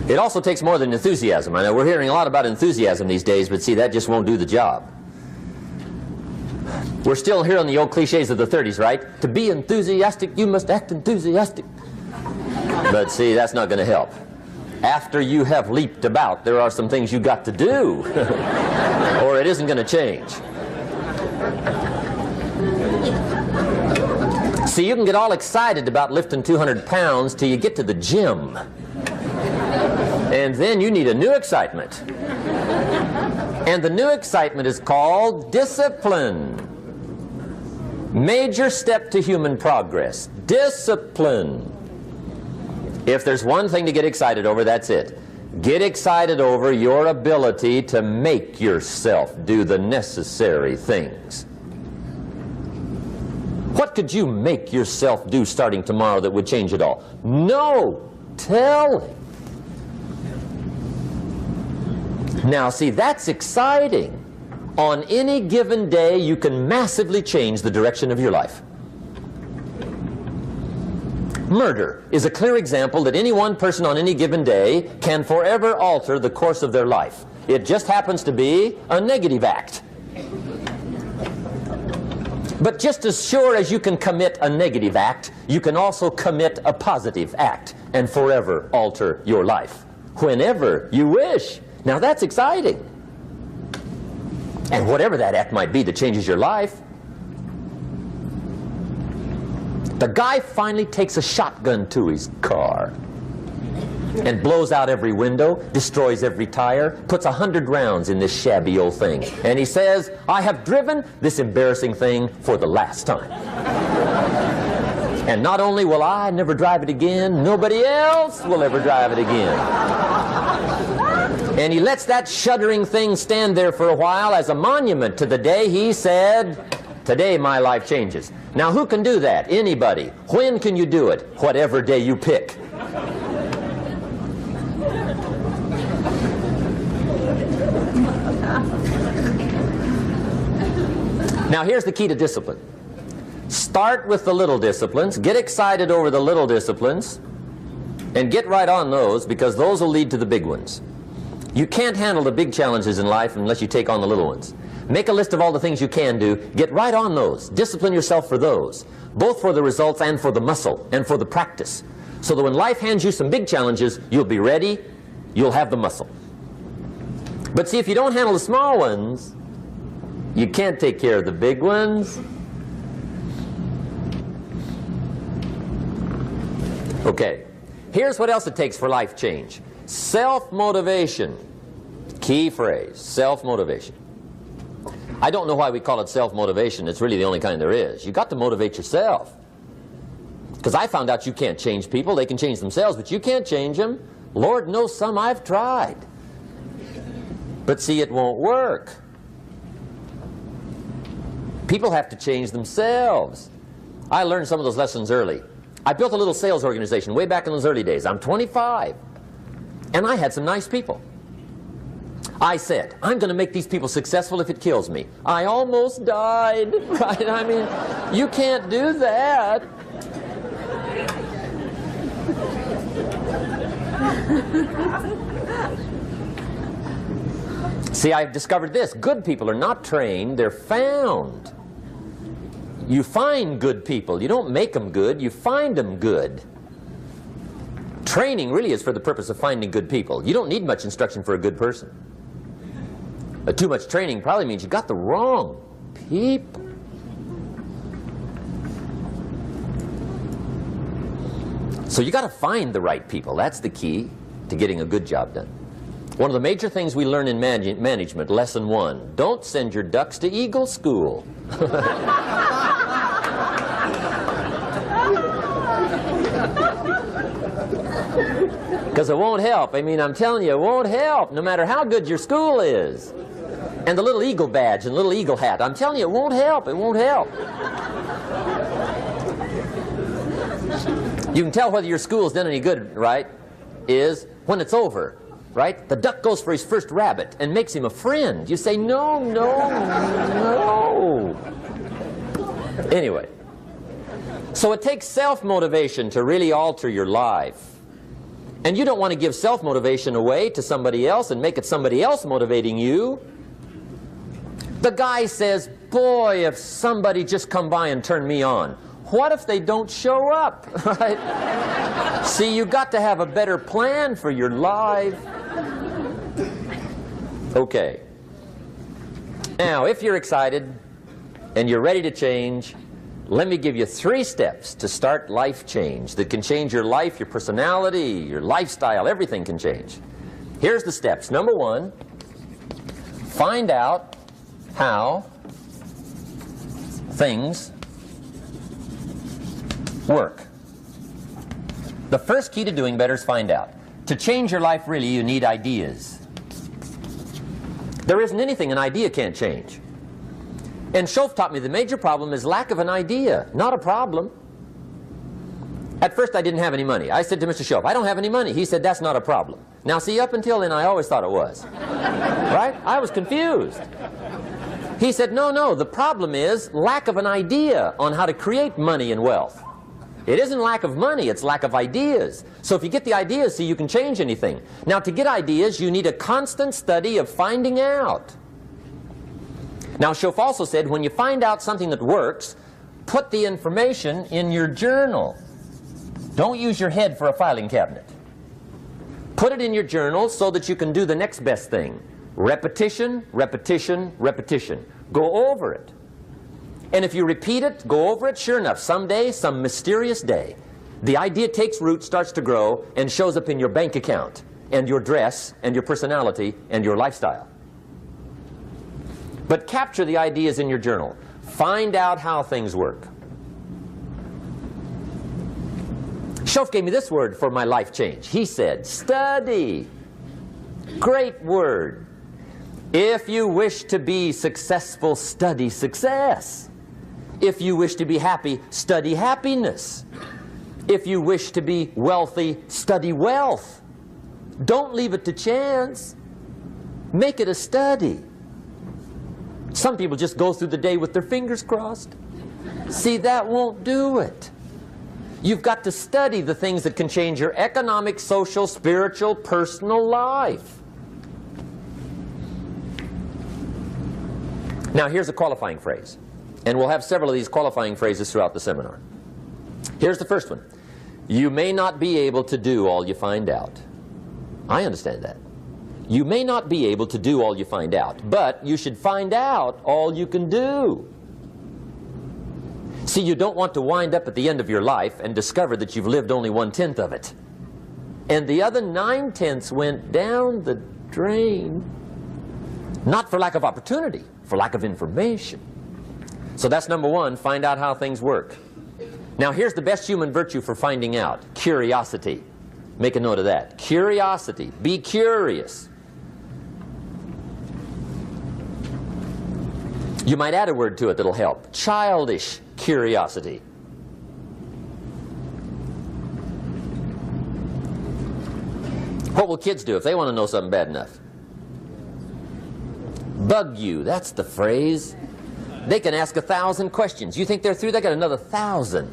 It also takes more than enthusiasm. I know we're hearing a lot about enthusiasm these days, but see, that just won't do the job. We're still hearing the old cliches of the 30s, right? To be enthusiastic, you must act enthusiastic. But see, that's not going to help. After you have leaped about, there are some things you got to do, or it isn't going to change. See, you can get all excited about lifting 200 pounds till you get to the gym. And then you need a new excitement. And the new excitement is called discipline. Major step to human progress. Discipline. If there's one thing to get excited over, that's it. Get excited over your ability to make yourself do the necessary things. What could you make yourself do starting tomorrow that would change it all? No! Tell him. Now, see, that's exciting. On any given day, you can massively change the direction of your life. Murder is a clear example that any one person on any given day can forever alter the course of their life. It just happens to be a negative act. But just as sure as you can commit a negative act, you can also commit a positive act and forever alter your life, whenever you wish. Now that's exciting. And whatever that act might be that changes your life. The guy finally takes a shotgun to his car and blows out every window, destroys every tire, puts 100 rounds in this shabby old thing. And he says, I have driven this embarrassing thing for the last time. And not only will I never drive it again, nobody else will ever drive it again. And he lets that shuddering thing stand there for a while as a monument to the day he said, today my life changes. Now who can do that? Anybody. When can you do it? Whatever day you pick. Now here's the key to discipline. Start with the little disciplines, get excited over the little disciplines, and get right on those, because those will lead to the big ones. You can't handle the big challenges in life unless you take on the little ones. Make a list of all the things you can do, get right on those, discipline yourself for those, both for the results and for the muscle and for the practice, so that when life hands you some big challenges, you'll be ready, you'll have the muscle. But see, if you don't handle the small ones, you can't take care of the big ones. Okay, here's what else it takes for life change. Self-motivation. Key phrase, self-motivation. I don't know why we call it self-motivation. It's really the only kind there is. You've got to motivate yourself. Because I found out you can't change people. They can change themselves, but you can't change them. Lord knows some I've tried. But see, it won't work. People have to change themselves. I learned some of those lessons early. I built a little sales organization way back in those early days. I'm 25. And I had some nice people. I said, I'm going to make these people successful if it kills me. I almost died, right? I mean, you can't do that. See, I've discovered this. Good people are not trained, they're found. You find good people. You don't make them good, you find them good. Training really is for the purpose of finding good people. You don't need much instruction for a good person. But too much training probably means you got the wrong people. So you got to find the right people. That's the key to getting a good job done. One of the major things we learn in management, lesson 1, don't send your ducks to Eagle School. Because it won't help. I mean, I'm telling you, it won't help, no matter how good your school is. And the little eagle badge and little eagle hat, I'm telling you, it won't help. It won't help. You can tell whether your school's done any good, right, is when it's over, right? The duck goes for his first rabbit and makes him a friend. You say, no, no, no. Anyway, so it takes self-motivation to really alter your life. And you don't want to give self-motivation away to somebody else and make it somebody else motivating you. The guy says, boy, if somebody just come by and turn me on. What if they don't show up, right? See, you got to have a better plan for your life. Okay. Now, if you're excited and you're ready to change, let me give you 3 steps to start life change that can change your life, your personality, your lifestyle, everything can change. Here's the steps. Number 1, find out how things work. The first key to doing better is find out. To change your life, really, you need ideas. There isn't anything an idea can't change. And Schoaf taught me the major problem is lack of an idea, not a problem. At first I didn't have any money. I said to Mr. Schoaf, I don't have any money. He said, that's not a problem. Now see, up until then I always thought it was. Right? I was confused. He said, no, no, the problem is lack of an idea on how to create money and wealth. It isn't lack of money, it's lack of ideas. So if you get the ideas, see, you can change anything. Now to get ideas, you need a constant study of finding out. Now Schoaf also said, when you find out something that works, put the information in your journal. Don't use your head for a filing cabinet. Put it in your journal so that you can do the next best thing. Repetition, repetition, repetition. Go over it. And if you repeat it, go over it, sure enough, someday, some mysterious day, the idea takes root, starts to grow, and shows up in your bank account, and your dress, and your personality, and your lifestyle. But capture the ideas in your journal. Find out how things work. Schoaf gave me this word for my life change. He said, study. Great word. If you wish to be successful, study success. If you wish to be happy, study happiness. If you wish to be wealthy, study wealth. Don't leave it to chance. Make it a study. Some people just go through the day with their fingers crossed. See, that won't do it. You've got to study the things that can change your economic, social, spiritual, personal life. Now here's a qualifying phrase. And we'll have several of these qualifying phrases throughout the seminar. Here's the first one. You may not be able to do all you find out. I understand that. You may not be able to do all you find out, but you should find out all you can do. See, you don't want to wind up at the end of your life and discover that you've lived only 1/10 of it. And the other 9/10 went down the drain. Not for lack of opportunity, for lack of information. So that's number 1, find out how things work. Now here's the best human virtue for finding out. Curiosity. Make a note of that. Curiosity. Be curious. You might add a word to it that'll help. Childish curiosity. What will kids do if they want to know something bad enough? Bug you. That's the phrase. They can ask 1,000 questions. You think they're through? They got another 1,000.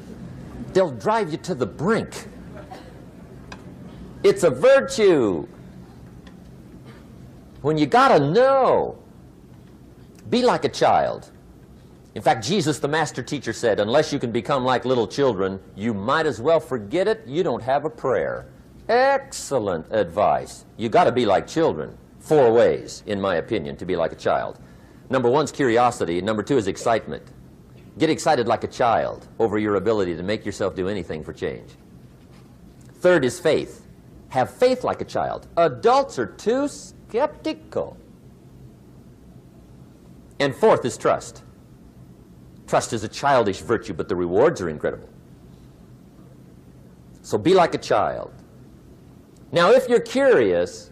They'll drive you to the brink. It's a virtue. when you got to know. Be like a child. In fact, Jesus, the master teacher, said, unless you can become like little children, you might as well forget it. You don't have a prayer. Excellent advice. You got to be like children. 4 ways, in my opinion, to be like a child. Number 1 is curiosity. Number 2 is excitement. Get excited like a child over your ability to make yourself do anything for change. 3rd is faith. Have faith like a child. Adults are too skeptical. And 4th is trust. Trust is a childish virtue, but the rewards are incredible. So be like a child. Now, if you're curious,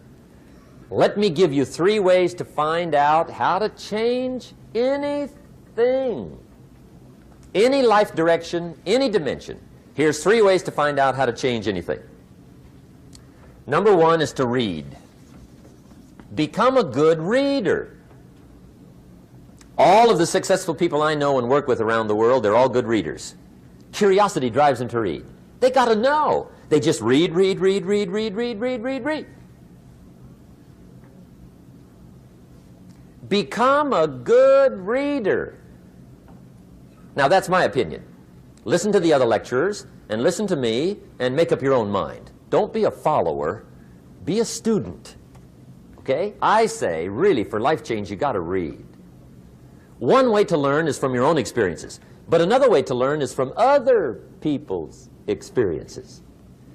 let me give you 3 ways to find out how to change anything. Any life direction, any dimension. Here's 3 ways to find out how to change anything. Number 1 is to read. Become a good reader. All of the successful people I know and work with around the world, they're all good readers. Curiosity drives them to read. They got to know. They just read. Become a good reader. Now, that's my opinion. Listen to the other lecturers and listen to me and make up your own mind. Don't be a follower. Be a student. Okay? I say, really, for life change, you got to read. One way to learn is from your own experiences, but another way to learn is from other people's experiences.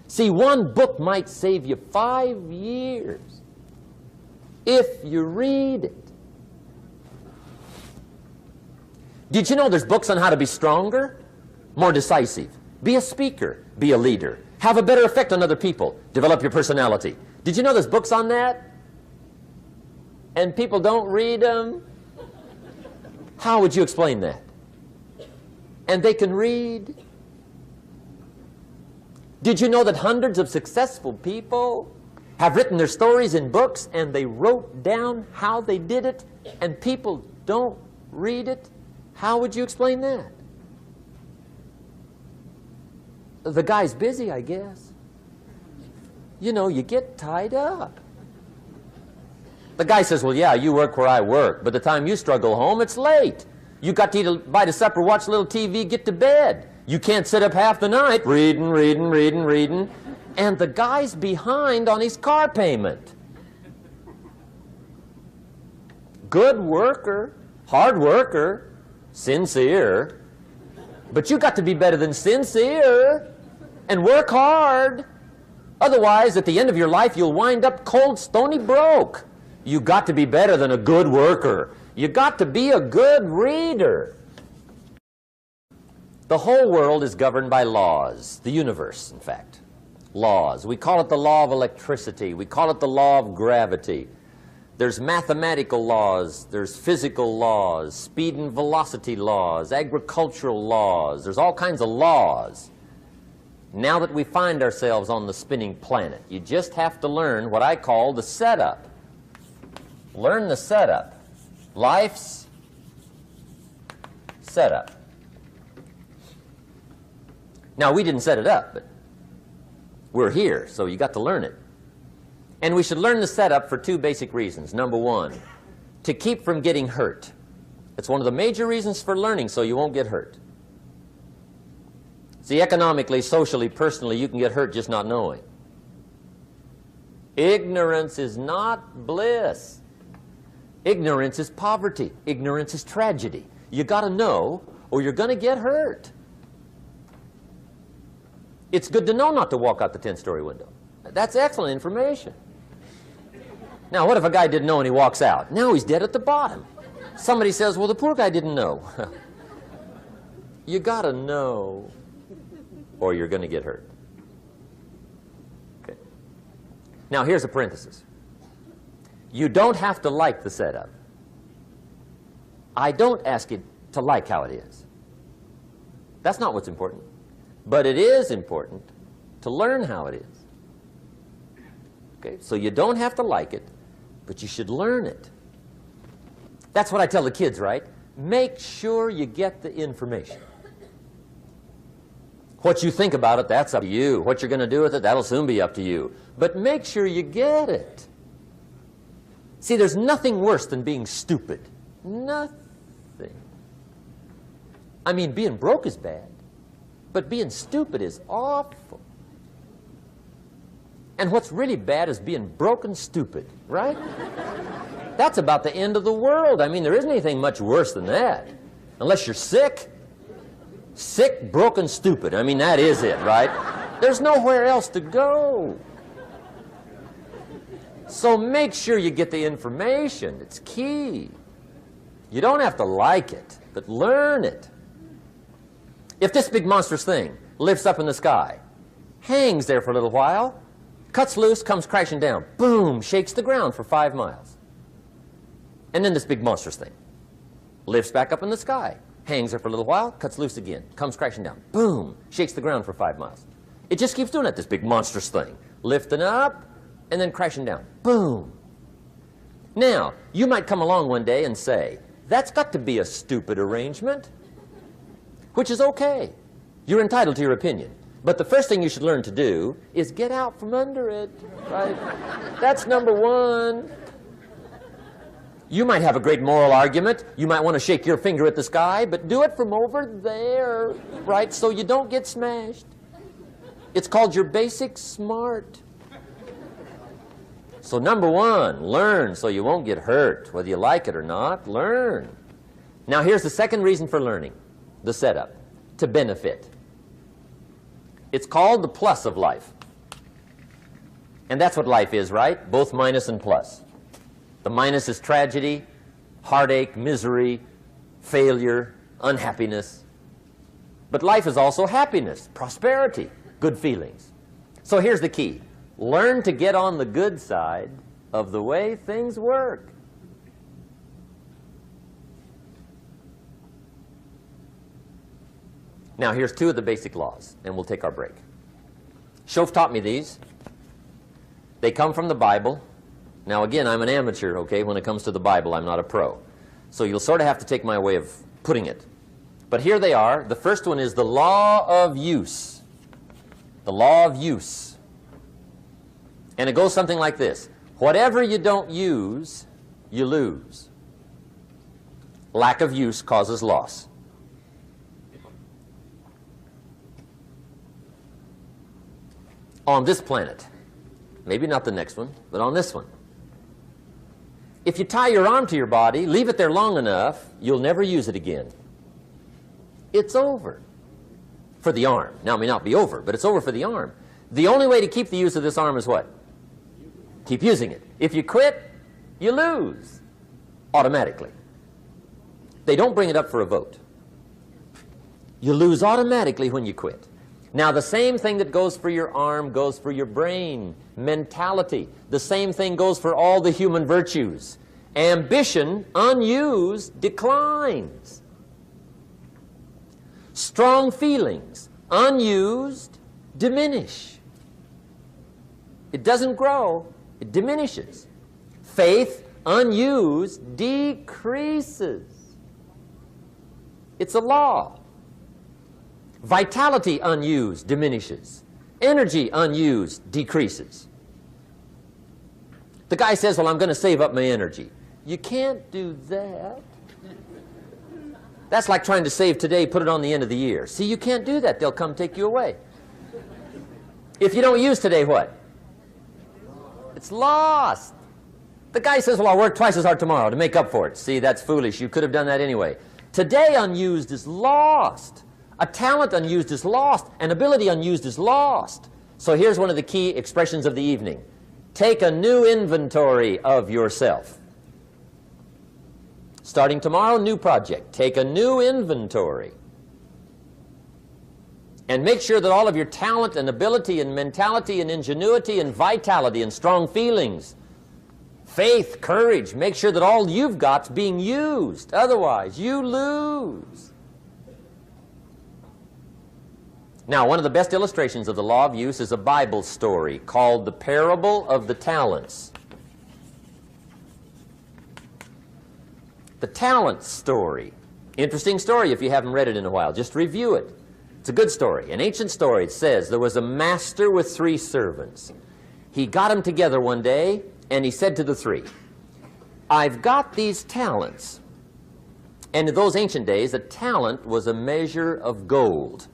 See, one book might save you 5 years if you read it. Did you know there's books on how to be stronger, more decisive, be a speaker, be a leader, have a better effect on other people, develop your personality? Did you know there's books on that? And people don't read them? How would you explain that? And they can read? Did you know that hundreds of successful people have written their stories in books and they wrote down how they did it and people don't read it? How would you explain that? The guy's busy, I guess. You know, you get tied up. The guy says, well, yeah, you work where I work, but the time you struggle home, it's late. You got to eat a bite of supper, watch a little TV, get to bed. You can't sit up half the night reading. And the guy's behind on his car payment. Good worker, hard worker, sincere. But you got to be better than sincere and work hard. Otherwise, at the end of your life, you'll wind up cold, stony broke. You got to be better than a good worker. You got to be a good reader. The whole world is governed by laws. The universe, in fact. Laws. We call it the law of electricity. We call it the law of gravity. There's mathematical laws. There's physical laws, speed and velocity laws, agricultural laws. There's all kinds of laws. Now that we find ourselves on the spinning planet, you just have to learn what I call the setup. Learn the setup. Life's setup. Now, we didn't set it up, but we're here, so you got to learn it. And we should learn the setup for 2 basic reasons. Number 1, to keep from getting hurt. It's one of the major reasons for learning, so you won't get hurt. See, economically, socially, personally, you can get hurt just not knowing. Ignorance is not bliss. Ignorance is poverty. Ignorance is tragedy. You got to know, or you're going to get hurt. It's good to know not to walk out the 10-story window. That's excellent information. Now, what if a guy didn't know and he walks out? Now he's dead at the bottom. Somebody says, well, the poor guy didn't know. You got to know, or you're going to get hurt. Okay. Now, here's a parenthesis. You don't have to like the setup. I don't ask you to like how it is. That's not what's important. But it is important to learn how it is. Okay? So you don't have to like it, but you should learn it. That's what I tell the kids, right? Make sure you get the information. What you think about it, that's up to you. What you're going to do with it, that'll soon be up to you. But make sure you get it. See, there's nothing worse than being stupid. Nothing. I mean, being broke is bad, but being stupid is awful. And what's really bad is being broke and stupid, right? That's about the end of the world. I mean, there isn't anything much worse than that. Unless you're sick. Sick, broken, stupid. I mean, that is it, right? There's nowhere else to go. So make sure you get the information. It's key. You don't have to like it, but learn it. If this big monstrous thing lifts up in the sky, hangs there for a little while, cuts loose, comes crashing down, boom, shakes the ground for 5 miles. And then this big monstrous thing lifts back up in the sky, hangs there for a little while, cuts loose again, comes crashing down, boom, shakes the ground for 5 miles. It just keeps doing it, this big monstrous thing, lifting up and then crashing down, boom. Now, you might come along one day and say, that's got to be a stupid arrangement, which is okay. You're entitled to your opinion. But the first thing you should learn to do is get out from under it, right? That's number one. You might have a great moral argument. You might want to shake your finger at the sky, but do it from over there, right, so you don't get smashed. It's called your basic smart. So number one, learn so you won't get hurt. Whether you like it or not, learn. Now here's the second reason for learning, the setup, to benefit. It's called the plus of life. And that's what life is, right? Both minus and plus. The minus is tragedy, heartache, misery, failure, unhappiness. But life is also happiness, prosperity, good feelings. So here's the key. Learn to get on the good side of the way things work. Now, here's 2 of the basic laws, and we'll take our break. Shof taught me these. They come from the Bible. Now, again, I'm an amateur, okay? When it comes to the Bible, I'm not a pro. So you'll sort of have to take my way of putting it. But here they are. The first one is the law of use. The law of use. And it goes something like this. Whatever you don't use, you lose. Lack of use causes loss. On this planet, maybe not the next one, but on this one, if you tie your arm to your body, leave it there long enough, you'll never use it again. It's over for the arm. Now, it may not be over, but it's over for the arm. The only way to keep the use of this arm is what? Keep using it. If you quit, you lose automatically. They don't bring it up for a vote. You lose automatically when you quit. Now, the same thing that goes for your arm goes for your brain, mentality. The same thing goes for all the human virtues. Ambition, unused, declines. Strong feelings, unused, diminish. It doesn't grow, it diminishes. Faith, unused, decreases. It's a law. Vitality, unused, diminishes. Energy, unused, decreases. The guy says, well, I'm going to save up my energy. You can't do that. That's like trying to save today, put it on the end of the year. See, you can't do that. They'll come take you away. If you don't use today, what? It's lost. The guy says, well, I'll work twice as hard tomorrow to make up for it. See, that's foolish. You could have done that anyway. Today, unused is lost. A talent unused is lost. An ability unused is lost. So here's one of the key expressions of the evening. Take a new inventory of yourself. Starting tomorrow, new project. Take a new inventory. And make sure that all of your talent and ability and mentality and ingenuity and vitality and strong feelings, faith, courage, make sure that all you've got's being used. Otherwise, you lose. Now, one of the best illustrations of the law of use is a Bible story called the Parable of the Talents. The talent story. Interesting story if you haven't read it in a while. Just review it. It's a good story. An ancient story. It says there was a master with 3 servants. He got them together one day and he said to the 3, I've got these talents. And in those ancient days, a talent was a measure of gold.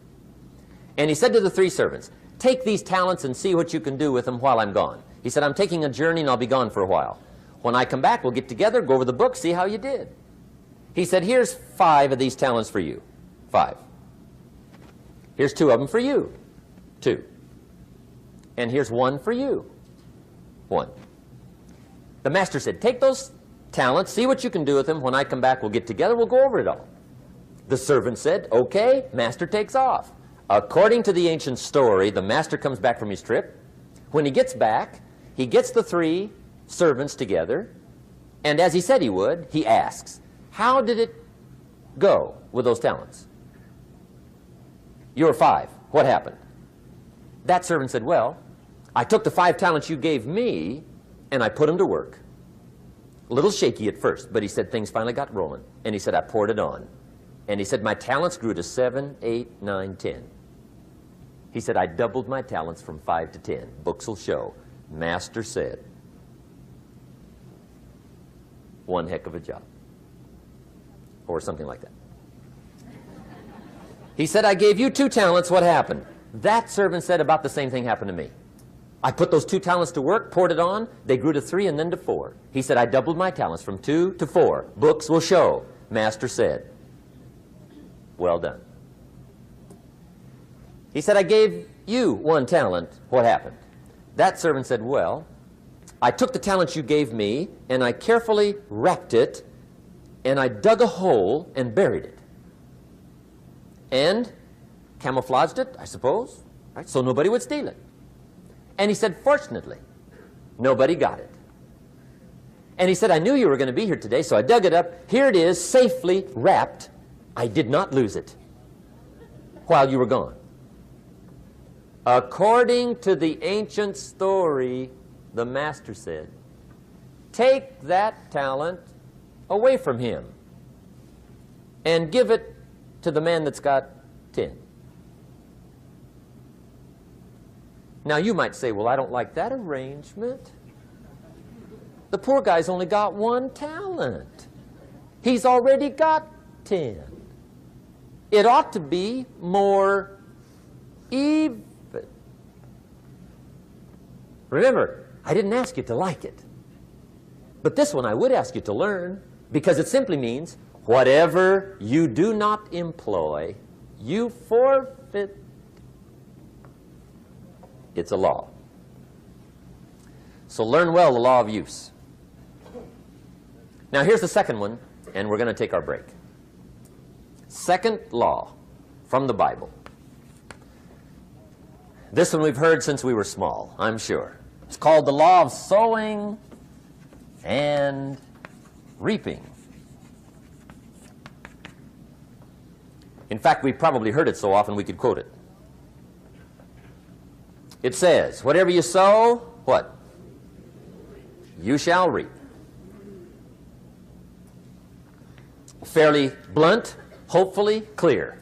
And he said to the 3 servants, take these talents and see what you can do with them while I'm gone. He said, I'm taking a journey and I'll be gone for a while. When I come back, we'll get together, go over the book, see how you did. He said, here's 5 of these talents for you. 5. Here's 2 of them for you. 2. And here's 1 for you. 1. The master said, take those talents, see what you can do with them. When I come back, we'll get together, we'll go over it all. The servant said, okay, master takes off. According to the ancient story, the master comes back from his trip. When he gets back, he gets the 3 servants together, and as he said he would, he asks, how did it go with those talents? You were 5. What happened? That servant said, well, I took the 5 talents you gave me, and I put them to work. A little shaky at first, but he said things finally got rolling. And he said, I poured it on. And he said, my talents grew to 7, 8, 9, 10. He said, I doubled my talents from 5 to 10. Books will show. Master said, one heck of a job. Or something like that. He said, I gave you 2 talents. What happened? That servant said, about the same thing happened to me. I put those 2 talents to work, poured it on. They grew to 3 and then to 4. He said, I doubled my talents from 2 to 4. Books will show. Master said, well done. He said, I gave you 1 talent. What happened? That servant said, well, I took the talent you gave me, and I carefully wrapped it, and I dug a hole and buried it. And camouflaged it, I suppose, right, so nobody would steal it. And he said, fortunately, nobody got it. And he said, I knew you were going to be here today, so I dug it up. Here it is, safely wrapped. I did not lose it while you were gone. According to the ancient story, the master said, take that talent away from him and give it to the man that's got 10. Now you might say, well, I don't like that arrangement. The poor guy's only got 1 talent. He's already got 10. It ought to be more even. Remember, I didn't ask you to like it. But this one I would ask you to learn, because it simply means whatever you do not employ, you forfeit. It's a law. So learn well the law of use. Now here's the second one, and we're going to take our break. Second law from the Bible. This one we've heard since we were small, I'm sure. It's called the law of sowing and reaping. In fact, we've probably heard it so often we could quote it. It says, whatever you sow, what? You shall reap. Fairly blunt, hopefully clear.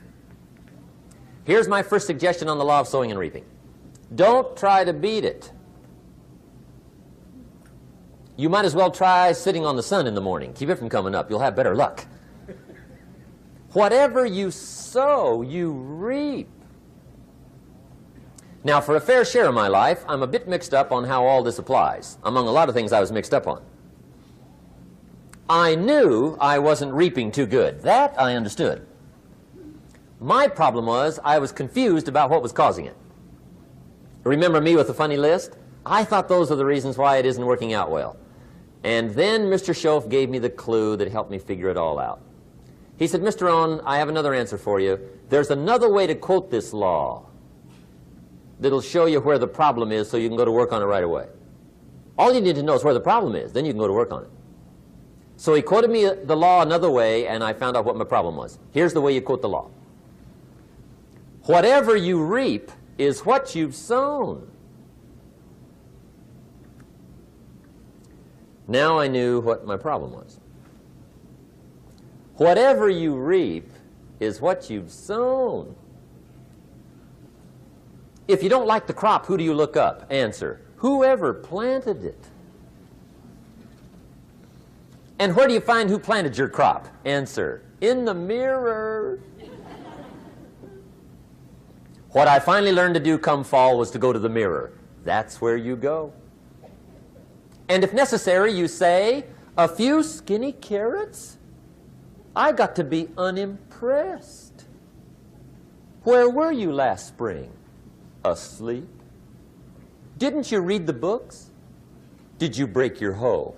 Here's my first suggestion on the law of sowing and reaping. Don't try to beat it. You might as well try sitting on the sun in the morning. Keep it from coming up. You'll have better luck. Whatever you sow, you reap. Now, for a fair share of my life, I'm a bit mixed up on how all this applies. Among a lot of things I was mixed up on. I knew I wasn't reaping too good. That I understood. My problem was I was confused about what was causing it. Remember me with the funny list? I thought those are the reasons why it isn't working out well. And then Mr. Schoaf gave me the clue that helped me figure it all out. He said, Mr. Rohn, I have another answer for you. There's another way to quote this law that'll show you where the problem is so you can go to work on it right away. All you need to know is where the problem is. Then you can go to work on it. So he quoted me the law another way, and I found out what my problem was. Here's the way you quote the law. Whatever you reap is what you've sown. Now I knew what my problem was. Whatever you reap is what you've sown. If you don't like the crop, who do you look up? Answer, whoever planted it. And where do you find who planted your crop? Answer, in the mirror. What I finally learned to do come fall was to go to the mirror. That's where you go. And if necessary, you say, a few skinny carrots? I got to be unimpressed. Where were you last spring? Asleep. Didn't you read the books? Did you break your hoe?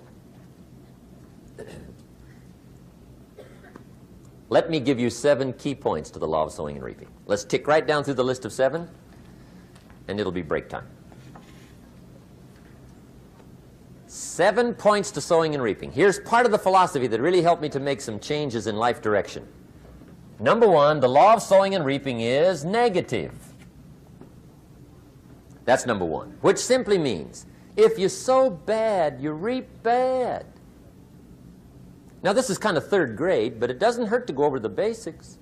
Let me give you 7 key points to the law of sowing and reaping. Let's tick right down through the list of 7, and it'll be break time. 7 points to sowing and reaping. Here's part of the philosophy that really helped me to make some changes in life direction. Number 1, the law of sowing and reaping is negative. That's number 1, which simply means if you sow bad, you reap bad. Now, this is kind of 3rd grade, but it doesn't hurt to go over the basics.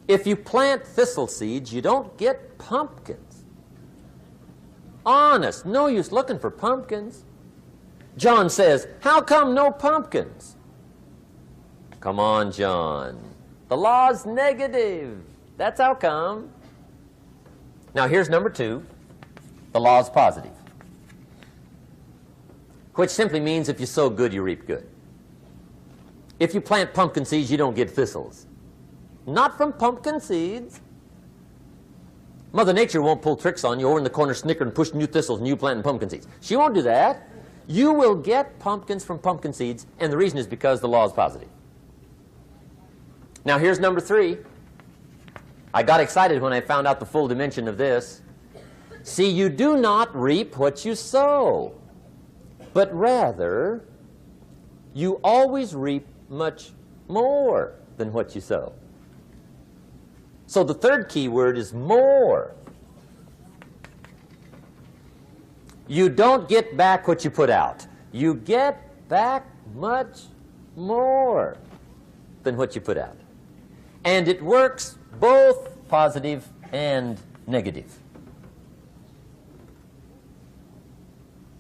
If you plant thistle seeds, you don't get pumpkins. Honest, no use looking for pumpkins. John says, how come no pumpkins? Come on, John. The law's negative. That's how come. Now, here's number 2. The law's positive, which simply means if you sow good, you reap good. If you plant pumpkin seeds, you don't get thistles. Not from pumpkin seeds. Mother Nature won't pull tricks on you over in the corner snickering, pushing you thistles and you planting pumpkin seeds. She won't do that. You will get pumpkins from pumpkin seeds, and the reason is because the law is positive. Now, here's number 3. I got excited when I found out the full dimension of this. See, you do not reap what you sow, but rather, you always reap much more than what you sow. So the 3rd key word is more. You don't get back what you put out. You get back much more than what you put out. And it works both positive and negative.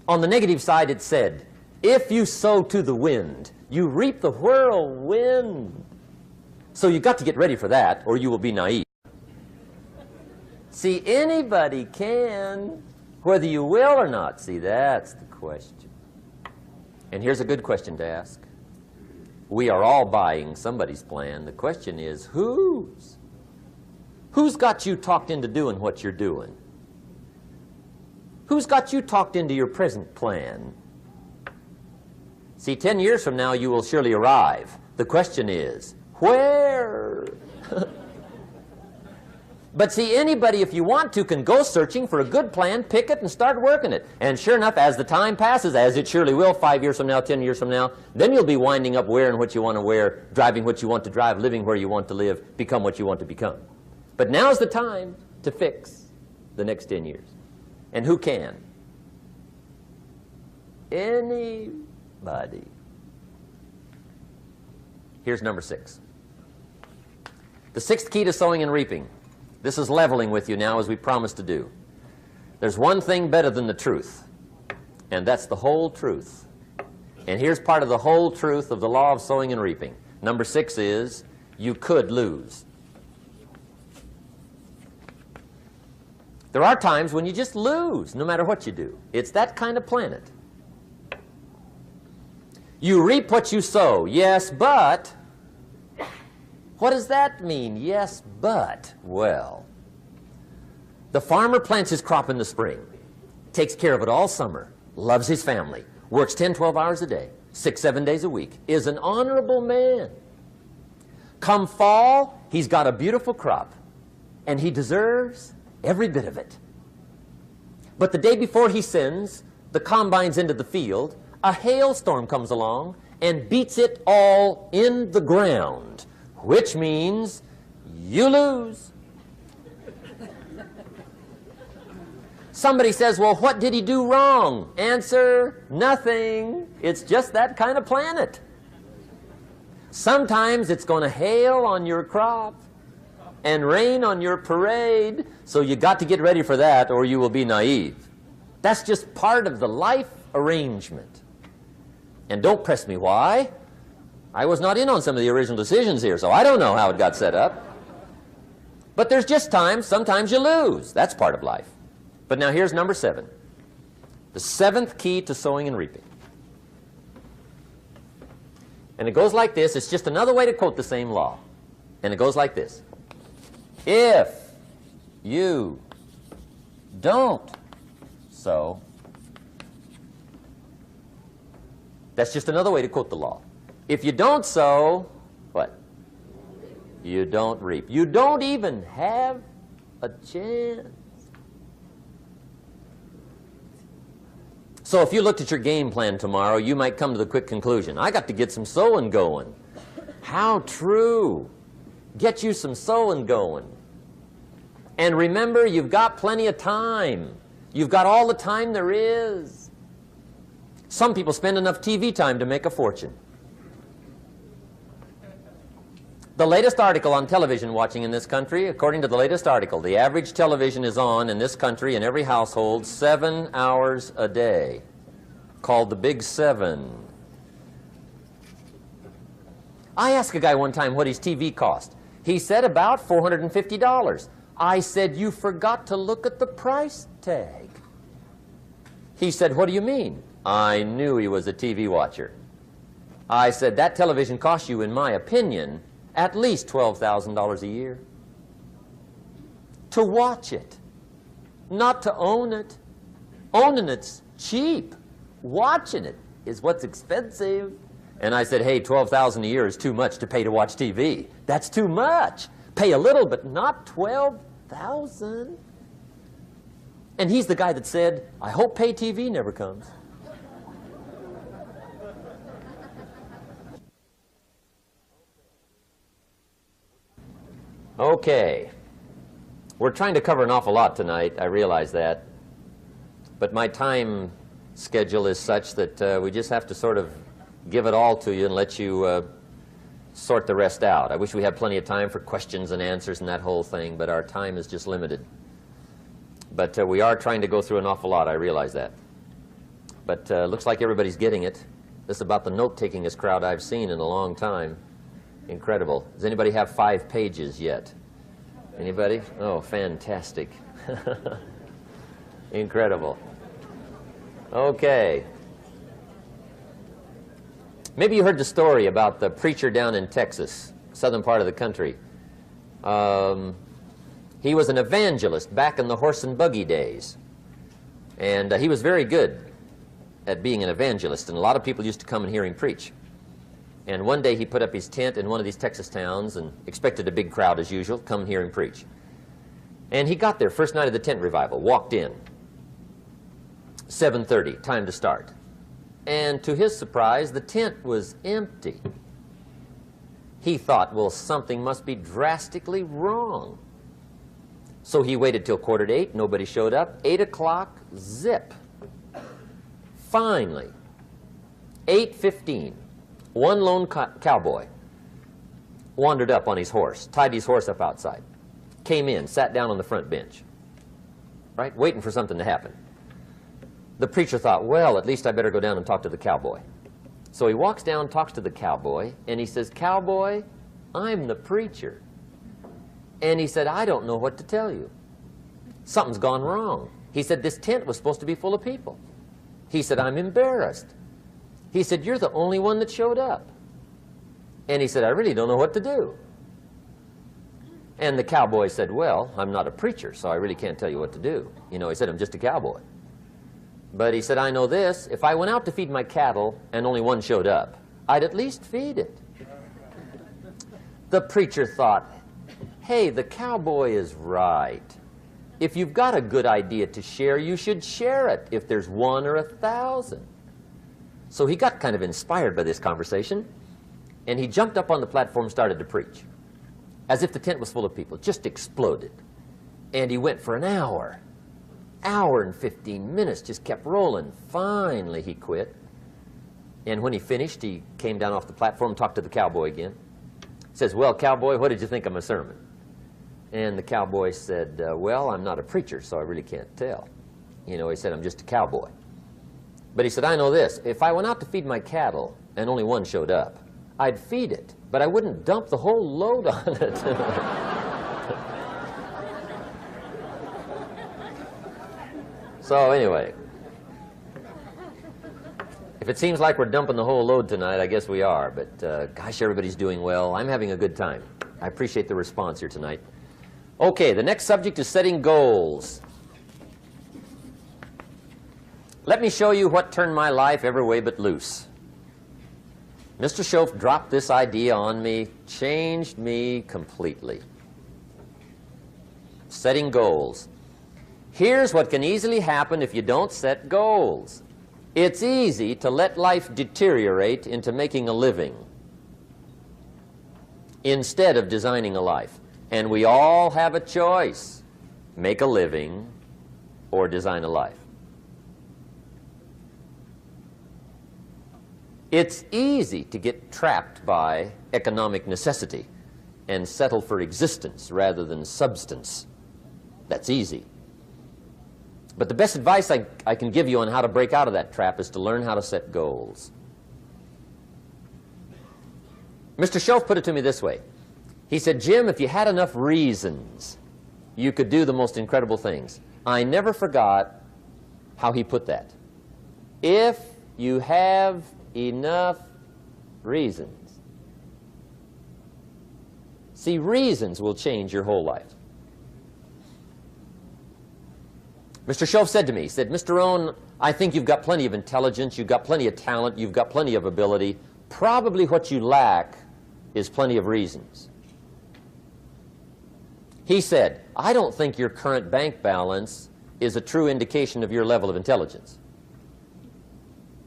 On the negative side, it said, if you sow to the wind, you reap the whirlwind. So you've got to get ready for that, or you will be naive. See, anybody can, whether you will or not. See, that's the question. And here's a good question to ask. We are all buying somebody's plan. The question is, whose? Who's got you talked into doing what you're doing? Who's got you talked into your present plan? See, 10 years from now, you will surely arrive. The question is, where? But see, anybody, if you want to, can go searching for a good plan, pick it, and start working it. And sure enough, as the time passes, as it surely will 5 years from now, 10 years from now, then you'll be winding up wearing what you want to wear, driving what you want to drive, living where you want to live, become what you want to become. But now's the time to fix the next 10 years. And who can? Anybody. Here's number 6. The 6th key to sowing and reaping. This is leveling with you now, as we promised to do. There's one thing better than the truth, and that's the whole truth. And here's part of the whole truth of the law of sowing and reaping. Number 6 is, you could lose. There are times when you just lose, no matter what you do. It's that kind of planet. You reap what you sow, yes, but... What does that mean, yes, but? Well, the farmer plants his crop in the spring, takes care of it all summer, loves his family, works 10, 12 hours a day, 6, 7 days a week, is an honorable man. Come fall, he's got a beautiful crop, and he deserves every bit of it. But the day before he sends the combines into the field, a hailstorm comes along and beats it all in the ground, which means you lose. Somebody says, well, what did he do wrong? Answer, nothing. It's just that kind of planet. Sometimes it's going to hail on your crop and rain on your parade, so you got to get ready for that or you will be naive. That's just part of the life arrangement. And don't press me why. I was not in on some of the original decisions here, so I don't know how it got set up. But there's just times, sometimes you lose. That's part of life. But now here's number 7. The 7th key to sowing and reaping. And it goes like this. It's just another way to quote the same law. And it goes like this. If you don't sow, that's just another way to quote the law. If you don't sow, what? You don't reap. You don't even have a chance. So if you looked at your game plan tomorrow, you might come to the quick conclusion, I got to get some sowing going. How true. Get you some sowing going. And remember, you've got plenty of time. You've got all the time there is. Some people spend enough TV time to make a fortune. The latest article on television watching in this country, according to the latest article, the average television is on in this country in every household 7 hours a day, called the Big 7. I asked a guy one time what his TV cost. He said about $450. I said, you forgot to look at the price tag. He said, what do you mean? I knew he was a TV watcher. I said, that television costs you, in my opinion, at least $12,000 a year. To watch it, not to own it. Owning it's cheap. Watching it is what's expensive. And I said, hey, $12,000 a year is too much to pay to watch TV. That's too much. Pay a little, but not $12,000. And he's the guy that said, I hope pay TV never comes. Okay. We're trying to cover an awful lot tonight, I realize that. But my time schedule is such that we just have to sort of give it all to you and let you sort the rest out. I wish we had plenty of time for questions and answers and that whole thing, but our time is just limited. But we are trying to go through an awful lot, I realize that. But looks like everybody's getting it. This is about the note-takingest crowd I've seen in a long time. Incredible. Does anybody have 5 pages yet? Anybody? Oh, fantastic. Incredible. Okay. Maybe you heard the story about the preacher down in Texas, southern part of the country. He was an evangelist back in the horse and buggy days. And he was very good at being an evangelist, and a lot of people used to come and hear him preach. And one day he put up his tent in one of these Texas towns and expected a big crowd as usual, come hear him preach. And he got there, first night of the tent revival, walked in. 7:30, time to start. And to his surprise, the tent was empty. He thought, well, something must be drastically wrong. So he waited till 7:45, nobody showed up. 8 o'clock, zip. Finally, 8:15, one lone cowboy wandered up on his horse, tied his horse up outside, came in, sat down on the front bench, right, waiting for something to happen. The preacher thought, well, at least I better go down and talk to the cowboy. So he walks down, talks to the cowboy, and he says, cowboy, I'm the preacher. And he said, I don't know what to tell you. Something's gone wrong. He said, this tent was supposed to be full of people. He said, I'm embarrassed. He said, you're the only one that showed up. And he said, I really don't know what to do. And the cowboy said, well, I'm not a preacher, so I really can't tell you what to do. You know, he said, I'm just a cowboy. But he said, I know this, if I went out to feed my cattle and only one showed up, I'd at least feed it. The preacher thought, hey, the cowboy is right. If you've got a good idea to share, you should share it, if there's 1 or 1,000. So he got kind of inspired by this conversation, and he jumped up on the platform and started to preach, as if the tent was full of people, just exploded. And he went for an hour and 15 minutes, just kept rolling. Finally, he quit. And when he finished, he came down off the platform, talked to the cowboy again. He says, well, cowboy, what did you think of my sermon? And the cowboy said, well, I'm not a preacher, so I really can't tell. You know, he said, I'm just a cowboy. But he said, I know this. If I went out to feed my cattle and only one showed up, I'd feed it, but I wouldn't dump the whole load on it. So anyway, if it seems like we're dumping the whole load tonight, I guess we are. But gosh, everybody's doing well. I'm having a good time. I appreciate the response here tonight. Okay, the next subject is setting goals. Let me show you what turned my life every way but loose. Mr. Schoaf dropped this idea on me, changed me completely. Setting goals. Here's what can easily happen if you don't set goals. It's easy to let life deteriorate into making a living instead of designing a life. And we all have a choice. Make a living or design a life. It's easy to get trapped by economic necessity and settle for existence rather than substance. That's easy. But the best advice I can give you on how to break out of that trap is to learn how to set goals. Mr. Schoaf put it to me this way. He said, Jim, if you had enough reasons, you could do the most incredible things. I never forgot how he put that. If you have enough reasons. See, reasons will change your whole life. Mr. Schoaf said to me, he said, Mr. Rohn, I think you've got plenty of intelligence, you've got plenty of talent, you've got plenty of ability. Probably what you lack is plenty of reasons. He said, I don't think your current bank balance is a true indication of your level of intelligence.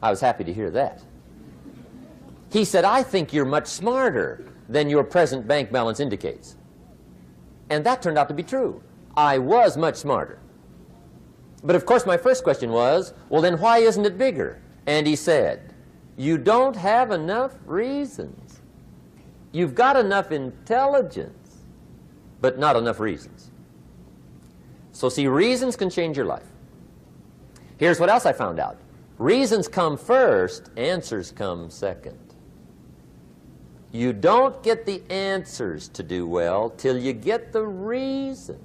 I was happy to hear that. He said, I think you're much smarter than your present bank balance indicates. And that turned out to be true. I was much smarter. But of course my first question was, well then why isn't it bigger? And he said, you don't have enough reasons. You've got enough intelligence, but not enough reasons. So see, reasons can change your life. Here's what else I found out. Reasons come first, answers come second. You don't get the answers to do well till you get the reasons.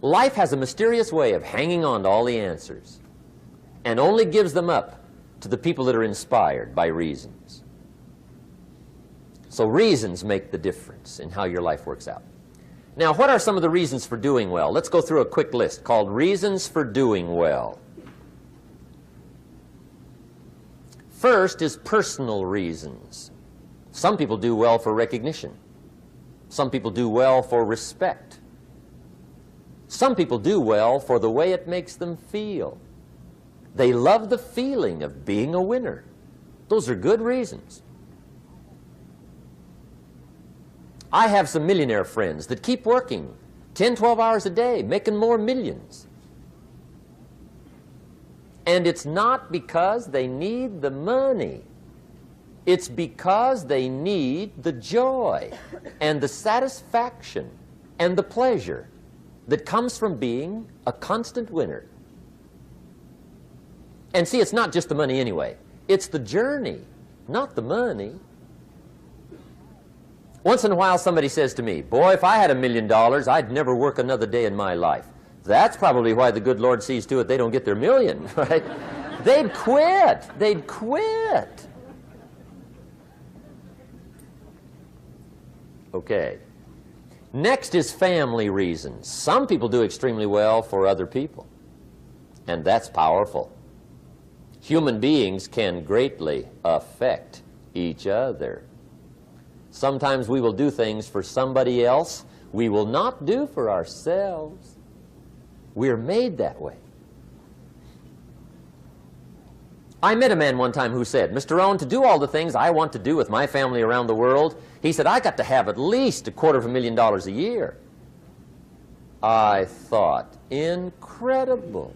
Life has a mysterious way of hanging on to all the answers and only gives them up to the people that are inspired by reasons. So reasons make the difference in how your life works out. Now, what are some of the reasons for doing well? Let's go through a quick list called Reasons for Doing Well. First is personal reasons. Some people do well for recognition. Some people do well for respect. Some people do well for the way it makes them feel. They love the feeling of being a winner. Those are good reasons. I have some millionaire friends that keep working 10, 12 hours a day, making more millions. And it's not because they need the money. It's because they need the joy and the satisfaction and the pleasure that comes from being a constant winner. And see, it's not just the money anyway. It's the journey, not the money. Once in a while somebody says to me, boy, if I had $1 million, I'd never work another day in my life. That's probably why the good Lord sees to it they don't get their million, right? They'd quit. They'd quit. Okay. Next is family reasons. Some people do extremely well for other people, and that's powerful. Human beings can greatly affect each other. Sometimes we will do things for somebody else we will not do for ourselves. We're made that way. I met a man one time who said, Mr. Rohn, to do all the things I want to do with my family around the world, he said, I got to have at least $250,000 a year. I thought, incredible.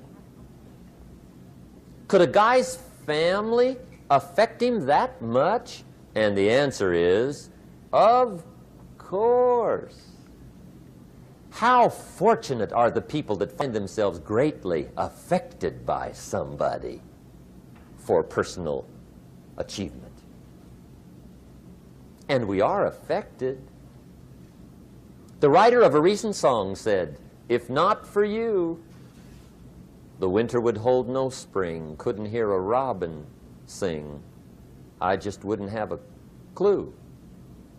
Could a guy's family affect him that much? And the answer is, of course. How fortunate are the people that find themselves greatly affected by somebody for personal achievement. And we are affected. The writer of a recent song said, "If not for you, the winter would hold no spring, couldn't hear a robin sing. I just wouldn't have a clue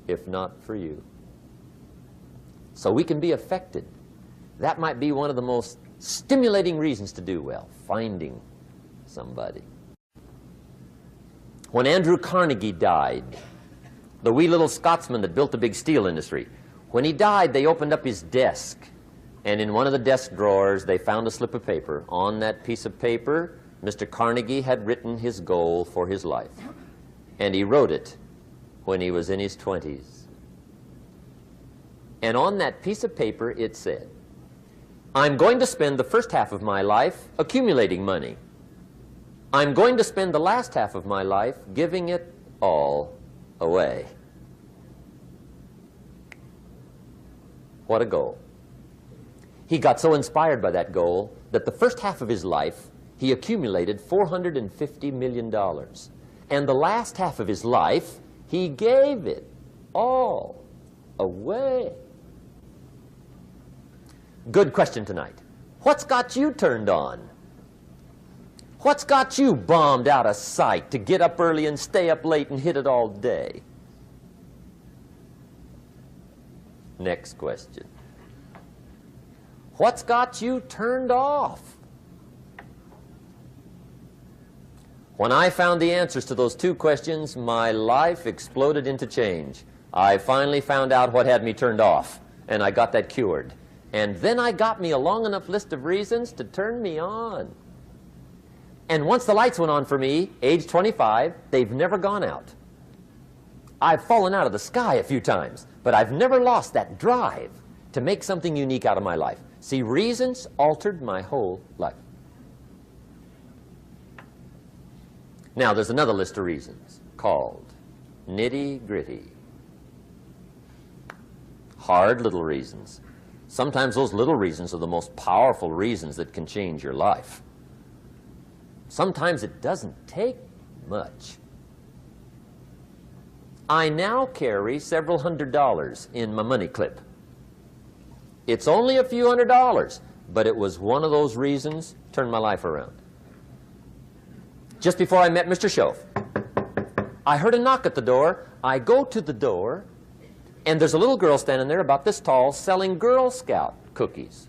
if not for you." So we can be affected. That might be one of the most stimulating reasons to do well, finding somebody. When Andrew Carnegie died, the wee little Scotsman that built the big steel industry, when he died, they opened up his desk, and in one of the desk drawers, they found a slip of paper. On that piece of paper, Mr. Carnegie had written his goal for his life, and he wrote it when he was in his 20s. And on that piece of paper, it said, "I'm going to spend the first half of my life accumulating money. I'm going to spend the last half of my life giving it all away." What a goal. He got so inspired by that goal that the first half of his life, he accumulated $450 million. And the last half of his life, he gave it all away. Good question tonight. What's got you turned on? What's got you bombed out of sight to get up early and stay up late and hit it all day? Next question. What's got you turned off? When I found the answers to those two questions, my life exploded into change. I finally found out what had me turned off, and I got that cured. And then I got me a long enough list of reasons to turn me on. And once the lights went on for me, age 25, they've never gone out. I've fallen out of the sky a few times, but I've never lost that drive to make something unique out of my life. See, reasons altered my whole life. Now, there's another list of reasons called nitty-gritty. Hard little reasons. Sometimes those little reasons are the most powerful reasons that can change your life. Sometimes it doesn't take much. I now carry several $100s in my money clip. It's only a few $100s, but it was one of those reasons turned my life around. Just before I met Mr. Schoaf, I heard a knock at the door. I go to the door, and there's a little girl standing there about this tall selling Girl Scout cookies.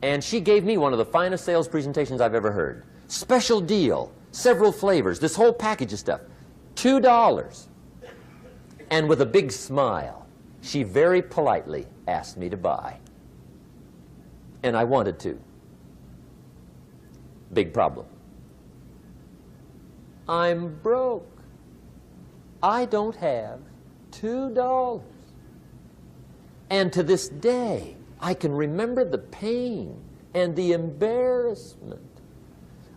And she gave me one of the finest sales presentations I've ever heard. Special deal, several flavors, this whole package of stuff, $2. And with a big smile, she very politely asked me to buy. And I wanted to. Big problem. I'm broke. I don't have $2. And to this day, I can remember the pain and the embarrassment.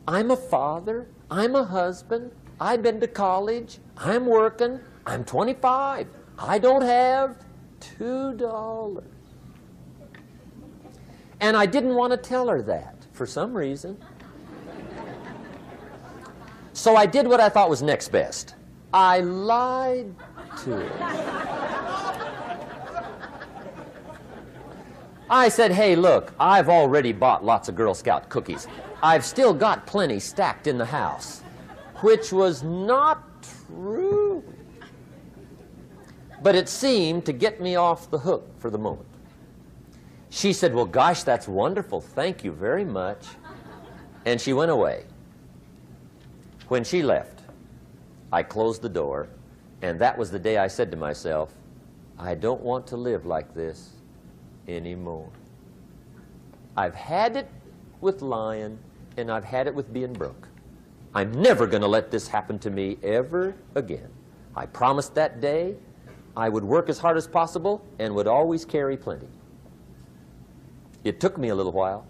I'm a father. I'm a husband. I've been to college. I'm working. I'm 25. I don't have $2. And I didn't want to tell her that for some reason. So I did what I thought was next best. I lied to her. I said, "Hey, look, I've already bought lots of Girl Scout cookies. I've still got plenty stacked in the house," which was not true. But it seemed to get me off the hook for the moment. She said, "Well, gosh, that's wonderful. Thank you very much." And she went away. When she left, I closed the door, and that was the day I said to myself, I don't want to live like this anymore. I've had it with lying, and I've had it with being broke. I'm never going to let this happen to me ever again. I promised that day I would work as hard as possible and would always carry plenty. It took me a little while,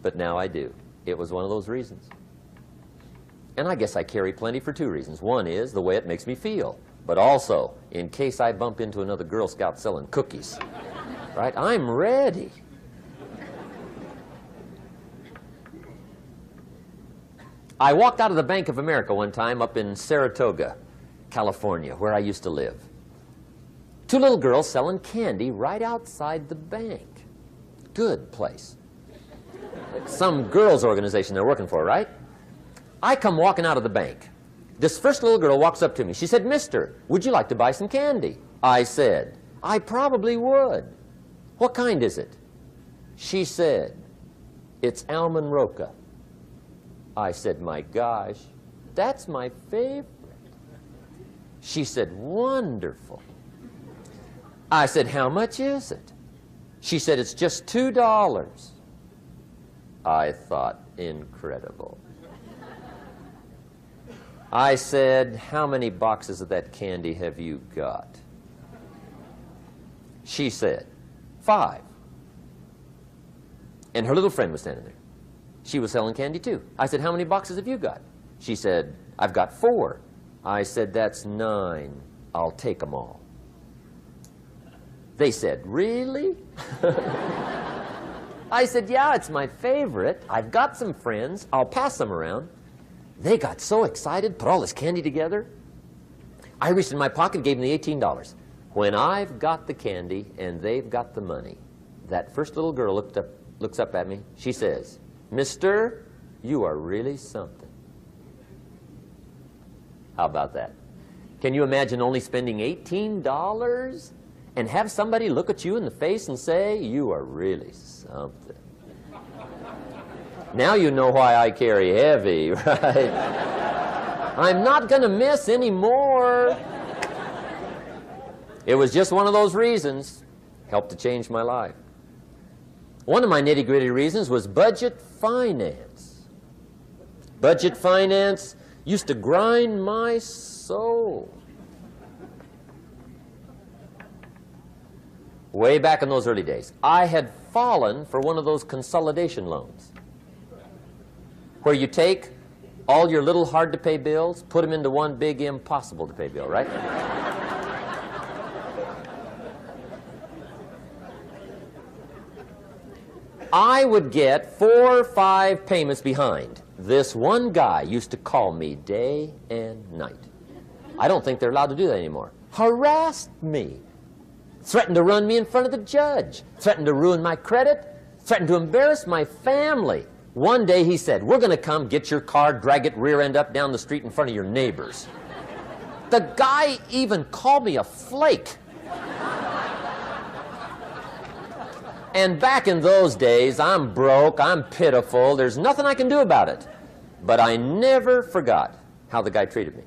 but now I do. It was one of those reasons. And I guess I carry plenty for two reasons. One is the way it makes me feel, but also in case I bump into another Girl Scout selling cookies. Right? I'm ready. I walked out of the Bank of America one time up in Saratoga, California, where I used to live. Two little girls selling candy right outside the bank. Good place. Some girls' organization they're working for, right? I come walking out of the bank. This first little girl walks up to me. She said, "Mister, would you like to buy some candy?" I said, "I probably would." "What kind is it?" She said, "It's almond roca." I said, "My gosh, that's my favorite." She said, "Wonderful." I said, "How much is it?" She said, "It's just $2. I thought, incredible. I said, "How many boxes of that candy have you got?" She said, 5. And her little friend was standing there. She was selling candy too. I said, "How many boxes have you got?" She said, "I've got 4. I said, "That's 9. I'll take them all." They said, "Really?" I said, "Yeah, it's my favorite. I've got some friends. I'll pass them around." They got so excited, put all this candy together. I reached in my pocket, gave them the $18. When I've got the candy and they've got the money, that first little girl looks up at me. She says, "Mister, you are really something." How about that? Can you imagine only spending $18 and have somebody look at you in the face and say, "You are really something"? Now you know why I carry heavy, right? I'm not going to miss anymore. It was just one of those reasons. Helped to change my life. One of my nitty-gritty reasons was budget finance. Budget finance used to grind my soul. Way back in those early days, I had fallen for one of those consolidation loans, where you take all your little hard-to-pay bills, put them into one big impossible-to-pay bill, right? I would get 4 or 5 payments behind. This one guy used to call me day and night. I don't think they're allowed to do that anymore. Harassed me. Threatened to run me in front of the judge. Threatened to ruin my credit. Threatened to embarrass my family. One day he said, "We're going to come get your car, drag it rear end up down the street in front of your neighbors." The guy even called me a flake. And back in those days, I'm broke, I'm pitiful, there's nothing I can do about it. But I never forgot how the guy treated me.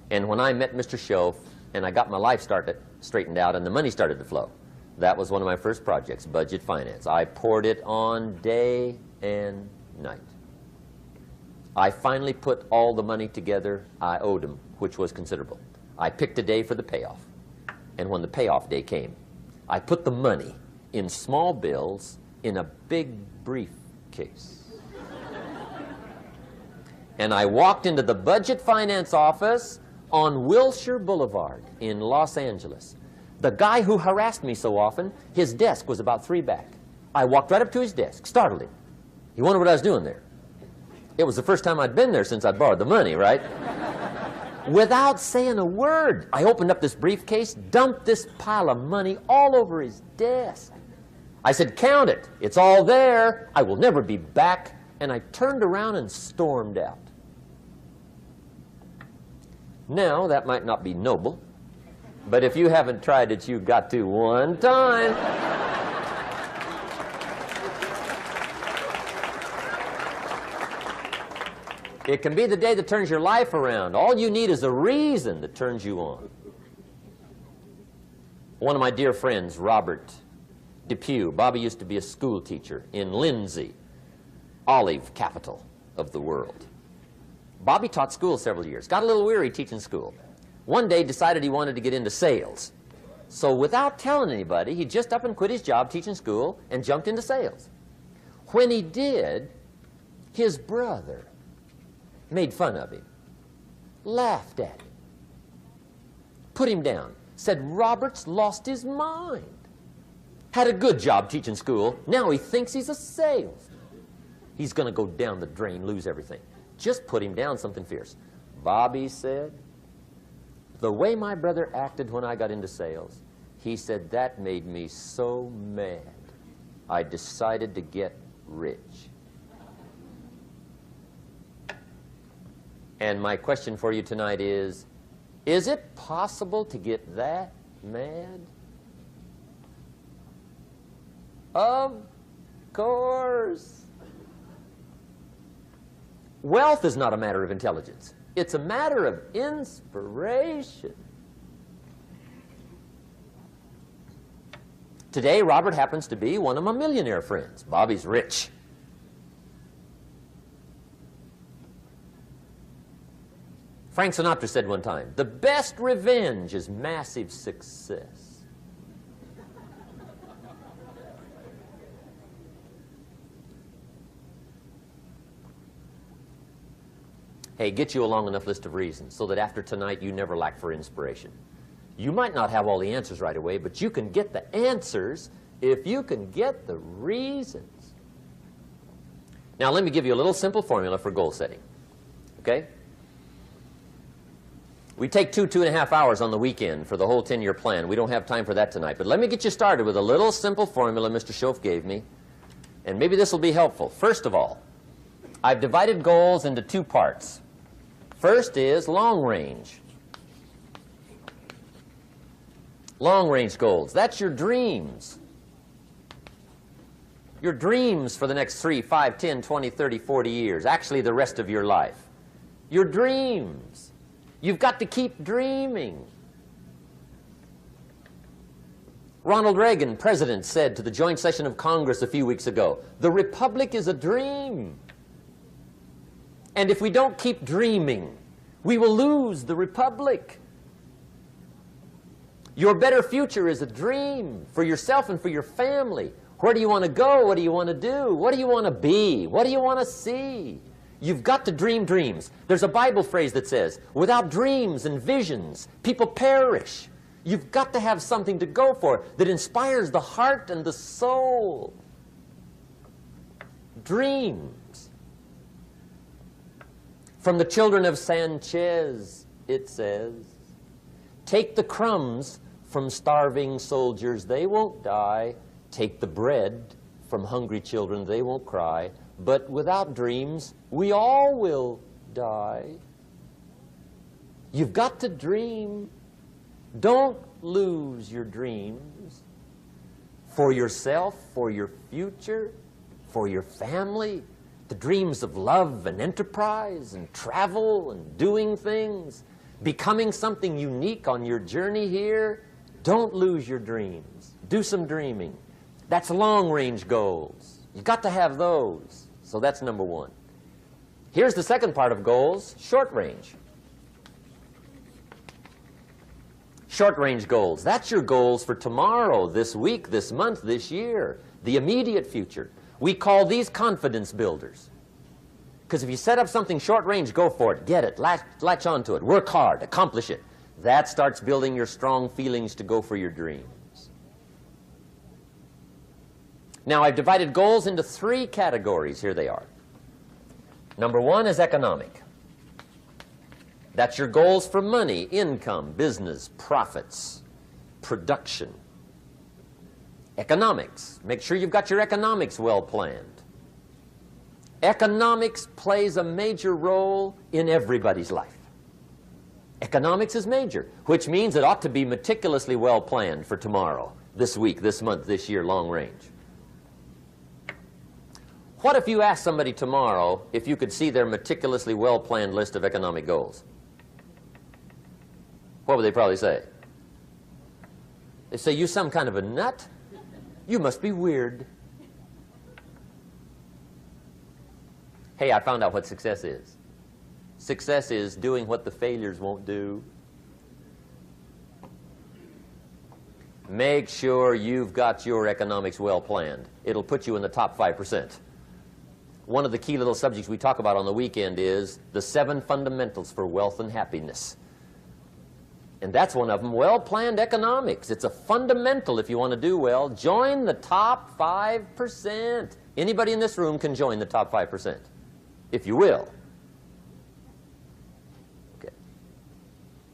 And when I met Mr. Schoaf and I got my life straightened out and the money started to flow, that was one of my first projects, budget finance. I poured it on day and night. I finally put all the money together I owed him, which was considerable. I picked a day for the payoff. And when the payoff day came, I put the money in small bills in a big briefcase. And I walked into the budget finance office on Wilshire Boulevard in Los Angeles. The guy who harassed me so often, his desk was about 3 back. I walked right up to his desk, startled him. He wondered what I was doing there. It was the first time I'd been there since I'd borrowed the money, right? Without saying a word, I opened up this briefcase, dumped this pile of money all over his desk. I said, "Count it. It's all there. I will never be back." And I turned around and stormed out. Now, that might not be noble, but if you haven't tried it, you've got to one time. It can be the day that turns your life around. All you need is a reason that turns you on. One of my dear friends, Robert Depew, Bobby used to be a school teacher in Lindsay, olive capital of the world. Bobby taught school several years, got a little weary teaching school. One day decided he wanted to get into sales. So without telling anybody, he just up and quit his job teaching school and jumped into sales. When he did, his brother made fun of him, laughed at him, put him down. said Robert's lost his mind. Had a good job teaching school. Now he thinks he's a salesman. He's going to go down the drain, lose everything. Just put him down something fierce. Bobby said, the way my brother acted when I got into sales, he said that made me so mad. I decided to get rich. And my question for you tonight is it possible to get that mad? Of course. Wealth is not a matter of intelligence. It's a matter of inspiration. Today, Robert happens to be one of my millionaire friends. Bobby's rich. Frank Sinatra said one time, the best revenge is massive success. Hey, get you a long enough list of reasons so that after tonight you never lack for inspiration. You might not have all the answers right away, but you can get the answers if you can get the reasons. Now, let me give you a little simple formula for goal setting. Okay? We take 2.5 hours on the weekend for the whole 10-year plan. We don't have time for that tonight. But let me get you started with a little simple formula Mr. Schoaf gave me. And maybe this will be helpful. First of all, I've divided goals into two parts. First is long range. Long range goals. That's your dreams. Your dreams for the next 3, 5, 10, 20, 30, 40 years. Actually, the rest of your life. Your dreams. You've got to keep dreaming. Ronald Reagan, president, said to the joint session of Congress a few weeks ago, the Republic is a dream. And if we don't keep dreaming, we will lose the Republic. Your better future is a dream for yourself and for your family. Where do you want to go? What do you want to do? What do you want to be? What do you want to see? You've got to dream dreams. There's a Bible phrase that says, without dreams and visions, people perish. You've got to have something to go for that inspires the heart and the soul. Dreams. From the children of Sanchez, it says, take the crumbs from starving soldiers, they won't die. Take the bread from hungry children, they won't cry. But without dreams, we all will die. You've got to dream. Don't lose your dreams for yourself, for your future, for your family. The dreams of love and enterprise and travel and doing things, becoming something unique on your journey here. Don't lose your dreams. Do some dreaming. That's long-range goals. You've got to have those. So that's number one. Here's the second part of goals, short range. Short-range goals. That's your goals for tomorrow, this week, this month, this year, the immediate future. We call these confidence builders. Because if you set up something short-range, go for it, get it, latch onto it, work hard, accomplish it. That starts building your strong feelings to go for your dreams. Now, I've divided goals into 3 categories. Here they are. Number 1 is economic. That's your goals for money, income, business, profits, production. Economics. Make sure you've got your economics well planned. Economics plays a major role in everybody's life. Economics is major, which means it ought to be meticulously well planned for tomorrow, this week, this month, this year, long range. What if you asked somebody tomorrow if you could see their meticulously well-planned list of economic goals? What would they probably say? They say, you some kind of a nut? You must be weird. Hey, I found out what success is. Success is doing what the failures won't do. Make sure you've got your economics well planned. It'll put you in the top 5%. One of the key little subjects we talk about on the weekend is the 7 fundamentals for wealth and happiness. And that's one of them, well-planned economics. It's a fundamental if you want to do well. Join the top 5%. Anybody in this room can join the top 5%, if you will. Okay.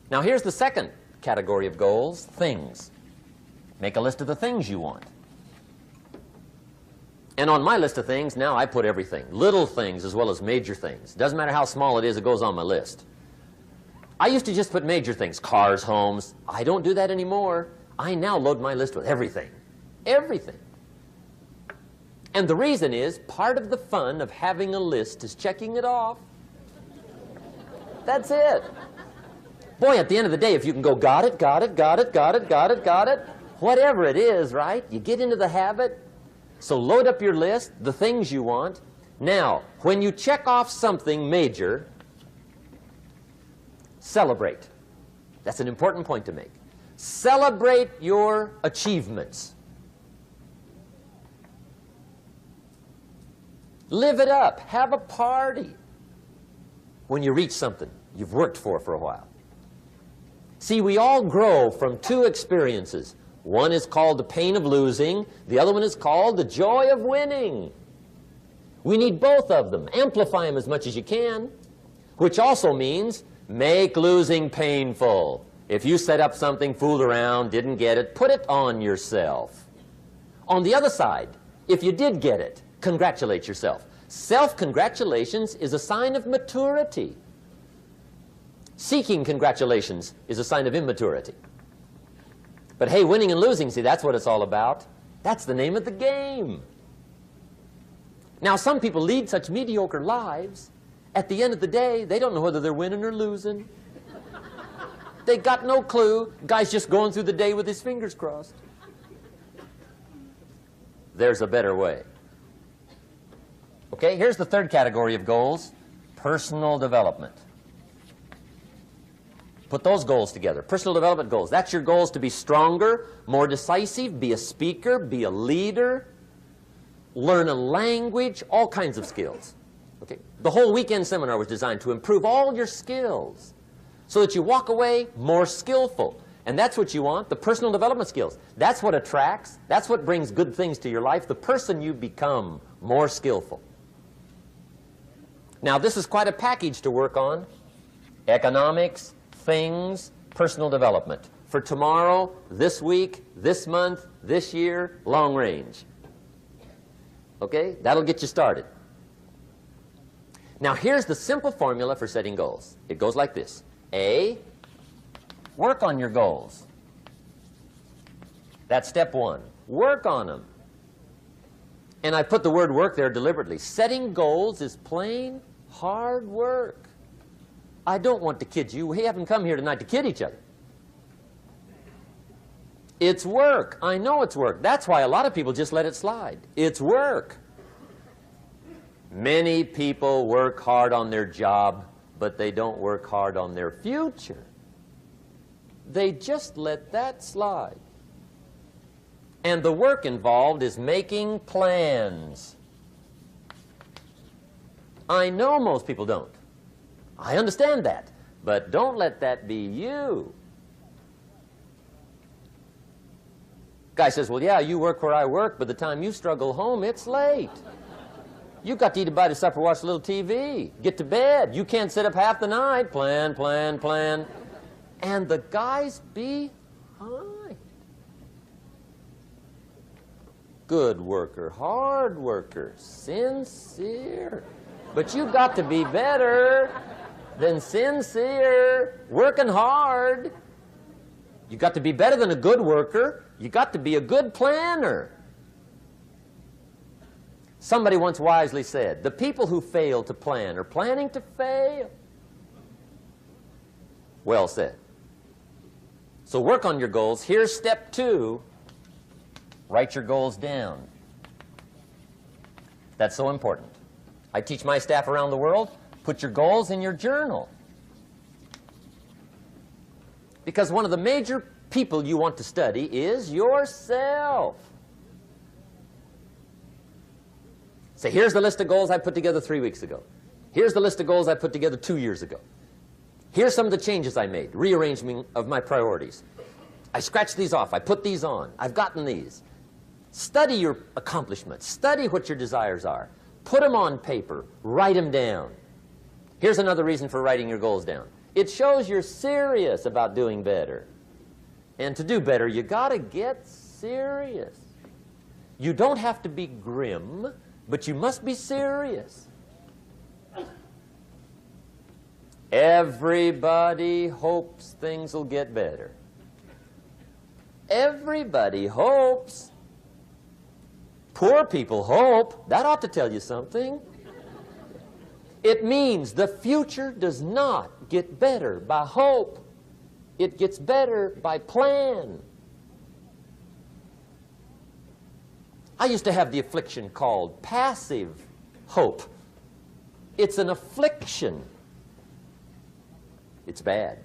Now here's the second category of goals, things. Make a list of the things you want. And on my list of things, now I put everything. Little things as well as major things. Doesn't matter how small it is, it goes on my list. I used to just put major things, cars, homes. I don't do that anymore. I now load my list with everything. Everything. And the reason is, part of the fun of having a list is checking it off. That's it. Boy, at the end of the day, if you can go, got it, got it, got it, got it, got it, got it, whatever it is, right? You get into the habit. So load up your list, the things you want. Now, when you check off something major, celebrate. That's an important point to make. Celebrate your achievements. Live it up. Have a party when you reach something you've worked for a while. See, we all grow from two experiences. One is called the pain of losing. The other one is called the joy of winning. We need both of them. Amplify them as much as you can, which also means make losing painful. If you set up something, fooled around, didn't get it, put it on yourself. On the other side, if you did get it, congratulate yourself. Self-congratulations is a sign of maturity. Seeking congratulations is a sign of immaturity. But hey, winning and losing, see, that's what it's all about. That's the name of the game. Now, some people lead such mediocre lives, at the end of the day, they don't know whether they're winning or losing. They got no clue. Guy's just going through the day with his fingers crossed. There's a better way. Okay, here's the third category of goals, personal development. Put those goals together. Personal development goals. That's your goals to be stronger, more decisive, be a speaker, be a leader, learn a language, all kinds of skills. Okay? The whole weekend seminar was designed to improve all your skills so that you walk away more skillful. And that's what you want, the personal development skills. That's what attracts, that's what brings good things to your life, the person you become more skillful. Now, this is quite a package to work on. Economics, things, personal development. For tomorrow, this week, this month, this year, long range. Okay? That'll get you started. Now, here's the simple formula for setting goals. It goes like this. A, work on your goals. That's step one. Work on them. And I put the word work there deliberately. Setting goals is plain hard work. I don't want to kid you. We haven't come here tonight to kid each other. It's work. I know it's work. That's why a lot of people just let it slide. It's work. Many people work hard on their job, but they don't work hard on their future. They just let that slide. And the work involved is making plans. I know most people don't. I understand that, but don't let that be you. Guy says, well, yeah, you work where I work, but the time you struggle home, it's late. You've got to eat a bite of supper, watch a little TV, get to bed. You can't sit up half the night. Plan, plan, plan. And the guy's behind. Good worker, hard worker, sincere. But you've got to be better than sincere, working hard. You've got to be better than a good worker. You've got to be a good planner. Somebody once wisely said, the people who fail to plan are planning to fail. Well said. So work on your goals. Here's step two. Write your goals down. That's so important. I teach my staff around the world, put your goals in your journal. Because one of the major people you want to study is yourself. So here's the list of goals I put together 3 weeks ago. Here's the list of goals I put together 2 years ago. Here's some of the changes I made, rearrangement of my priorities. I scratched these off. I put these on. I've gotten these. Study your accomplishments. Study what your desires are. Put them on paper. Write them down. Here's another reason for writing your goals down. It shows you're serious about doing better. And to do better, you got to get serious. You don't have to be grim, but you must be serious. Everybody hopes things will get better. Everybody hopes. Poor people hope. That ought to tell you something. It means the future does not get better by hope. It gets better by plan. I used to have the affliction called passive hope. It's an affliction. It's bad.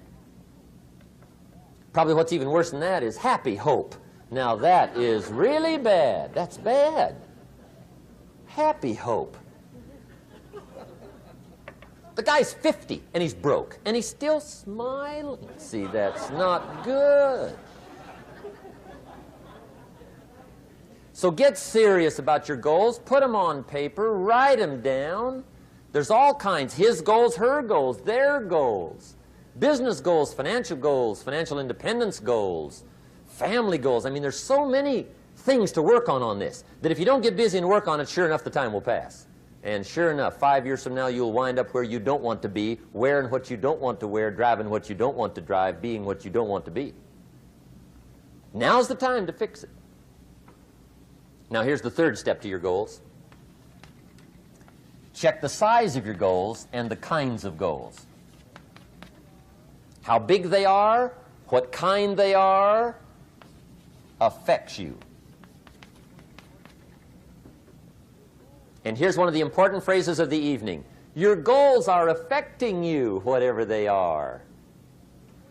Probably what's even worse than that is happy hope. Now that is really bad. That's bad. Happy hope. The guy's 50 and he's broke and he's still smiling. See, that's not good. So get serious about your goals. Put them on paper. Write them down. There's all kinds. His goals, her goals, their goals. Business goals, financial independence goals, family goals. I mean, there's so many things to work on this that if you don't get busy and work on it, sure enough, the time will pass. And sure enough, 5 years from now, you'll wind up where you don't want to be, wearing what you don't want to wear, driving what you don't want to drive, being what you don't want to be. Now's the time to fix it. Now, here's the third step to your goals. Check the size of your goals and the kinds of goals. How big they are, what kind they are, affects you. And here's one of the important phrases of the evening. Your goals are affecting you, whatever they are.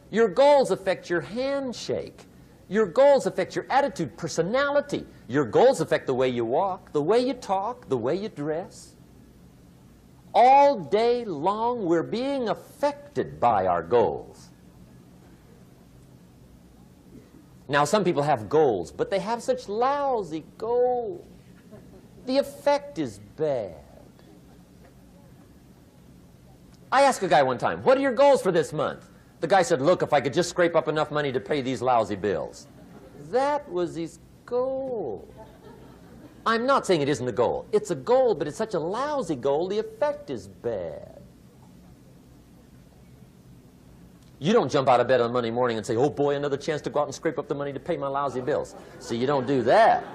Your goals affect your handshake. Your goals affect your attitude, personality. Your goals affect the way you walk, the way you talk, the way you dress. All day long, we're being affected by our goals. Now, some people have goals, but they have such lousy goals. The effect is bad. I asked a guy one time, what are your goals for this month? The guy said, look, if I could just scrape up enough money to pay these lousy bills. That was his goal. I'm not saying it isn't a goal. It's a goal, but it's such a lousy goal, the effect is bad. You don't jump out of bed on Monday morning and say, oh boy, another chance to go out and scrape up the money to pay my lousy bills. See, you don't do that.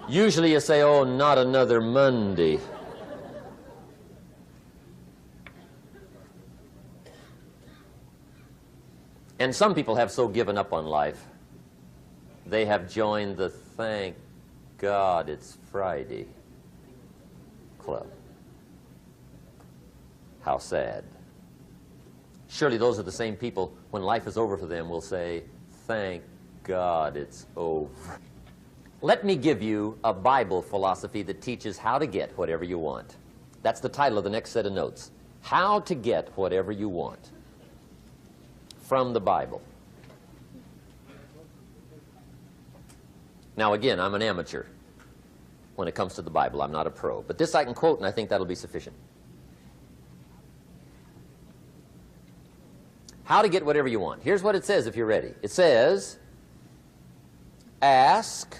Usually you say, oh, not another Monday. And some people have so given up on life, they have joined the thank God it's Friday club. How sad. Surely those are the same people, when life is over for them, will say, thank God it's over. Let me give you a Bible philosophy that teaches how to get whatever you want. That's the title of the next set of notes. How to get whatever you want. From the Bible. Now again, I'm an amateur when it comes to the Bible. I'm not a pro. But this I can quote, and I think that'll be sufficient. How to get whatever you want. Here's what it says if you're ready. It says, ask.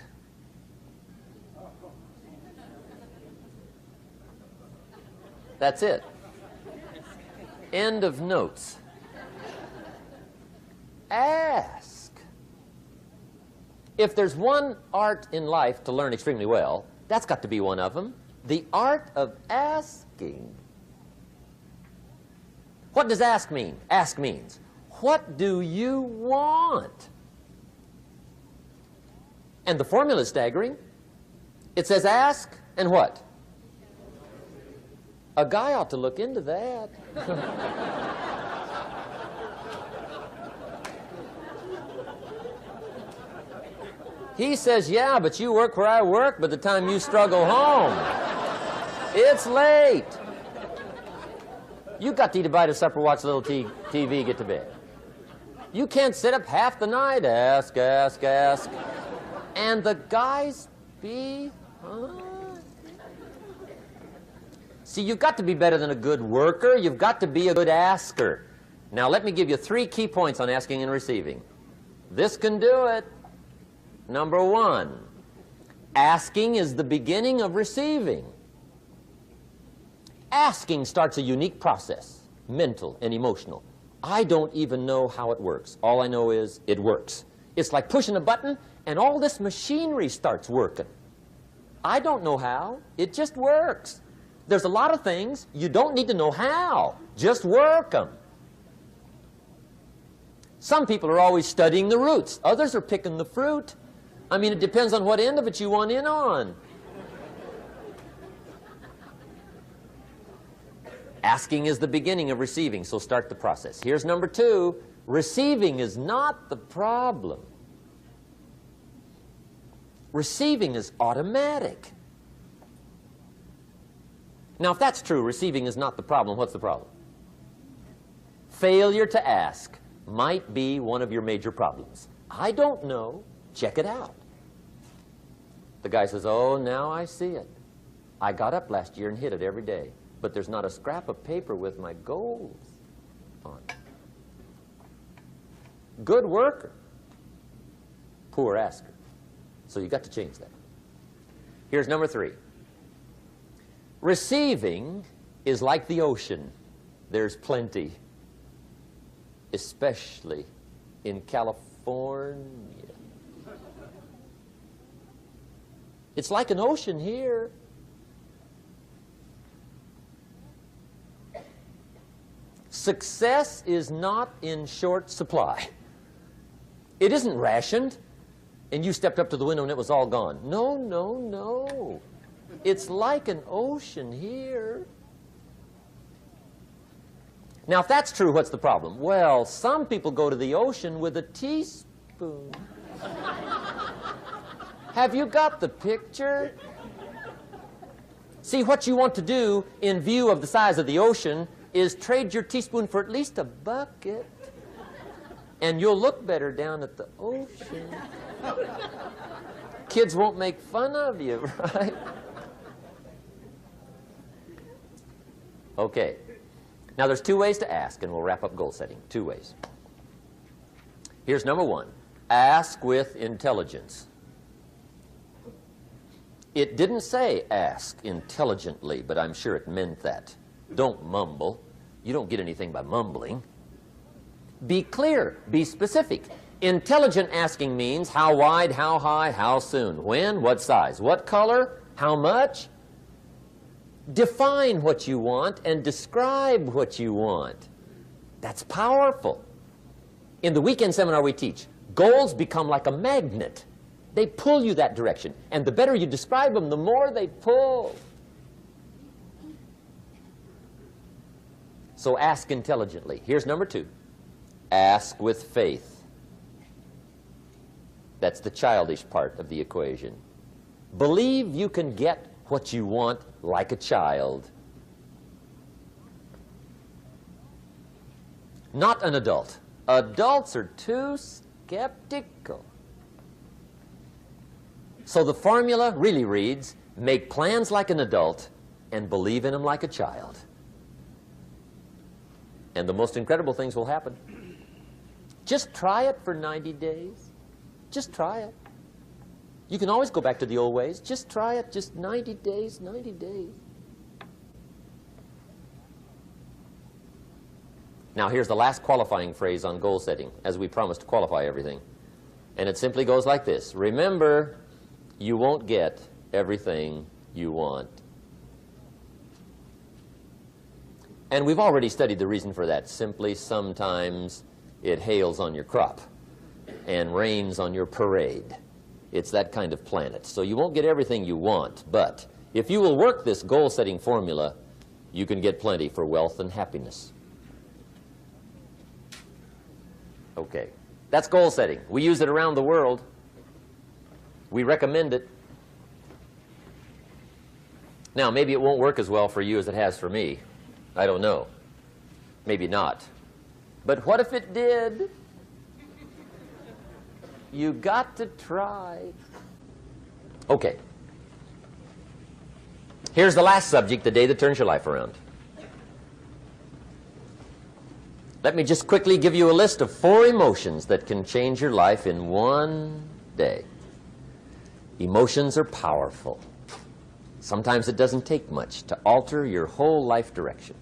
That's it. End of notes. Ask. If there's one art in life to learn extremely well, that's got to be one of them. The art of asking. What does ask mean? Ask means, what do you want? And the formula is staggering. It says ask and what? A guy ought to look into that. He says, yeah, but you work where I work, by the time you struggle home, it's late. You got to eat a bite of supper, watch a little TV, get to bed. You can't sit up half the night, ask. And the guys be, See, you've got to be better than a good worker. You've got to be a good asker. Now, let me give you 3 key points on asking and receiving. This can do it. Number 1, asking is the beginning of receiving. Asking starts a unique process, mental and emotional. I don't even know how it works. All I know is it works. It's like pushing a button and all this machinery starts working. I don't know how. It just works. There's a lot of things you don't need to know how. Just work them. Some people are always studying the roots. Others are picking the fruit. I mean, it depends on what end of it you want in on. Asking is the beginning of receiving, so start the process. Here's number 2. Receiving is not the problem. Receiving is automatic. Now, if that's true, receiving is not the problem, what's the problem? Failure to ask might be one of your major problems. I don't know. Check it out. The guy says, oh, now I see it. I got up last year and hit it every day, but there's not a scrap of paper with my goals on it. Good worker, poor asker. So you got to change that. Here's number 3. Receiving is like the ocean. There's plenty, especially in California. It's like an ocean here. Success is not in short supply. It isn't rationed, and you stepped up to the window and it was all gone. No, no, no. It's like an ocean here. Now, if that's true, what's the problem? Well, some people go to the ocean with a teaspoon. Have you got the picture? See, what you want to do in view of the size of the ocean is trade your teaspoon for at least a bucket, and you'll look better down at the ocean. Kids won't make fun of you, right? Okay. Now, there's 2 ways to ask, and we'll wrap up goal setting. 2 ways. Here's number 1. Ask with intelligence. It didn't say ask intelligently, but I'm sure it meant that. Don't mumble. You don't get anything by mumbling. Be clear. Be specific. Intelligent asking means how wide, how high, how soon, when, what size, what color, how much. Define what you want and describe what you want. That's powerful. In the weekend seminar we teach, goals become like a magnet. They pull you that direction. And the better you describe them, the more they pull. So ask intelligently. Here's number 2. Ask with faith. That's the childish part of the equation. Believe you can get what you want like a child. Not an adult. Adults are too skeptical. So the formula really reads, make plans like an adult and believe in them like a child. And the most incredible things will happen. Just try it for 90 days. Just try it. You can always go back to the old ways. Just try it, just 90 days, 90 days. Now, here's the last qualifying phrase on goal setting, as we promised to qualify everything. And it simply goes like this. Remember, you won't get everything you want. And we've already studied the reason for that. Simply, sometimes it hails on your crop and rains on your parade. It's that kind of planet. So you won't get everything you want, but if you will work this goal-setting formula, you can get plenty for wealth and happiness. Okay, that's goal setting. We use it around the world. We recommend it. Now, maybe it won't work as well for you as it has for me. I don't know. Maybe not. But what if it did? You got to try. Okay. Here's the last subject, the day that turns your life around. Let me just quickly give you a list of 4 emotions that can change your life in one day. Emotions are powerful. Sometimes it doesn't take much to alter your whole life direction.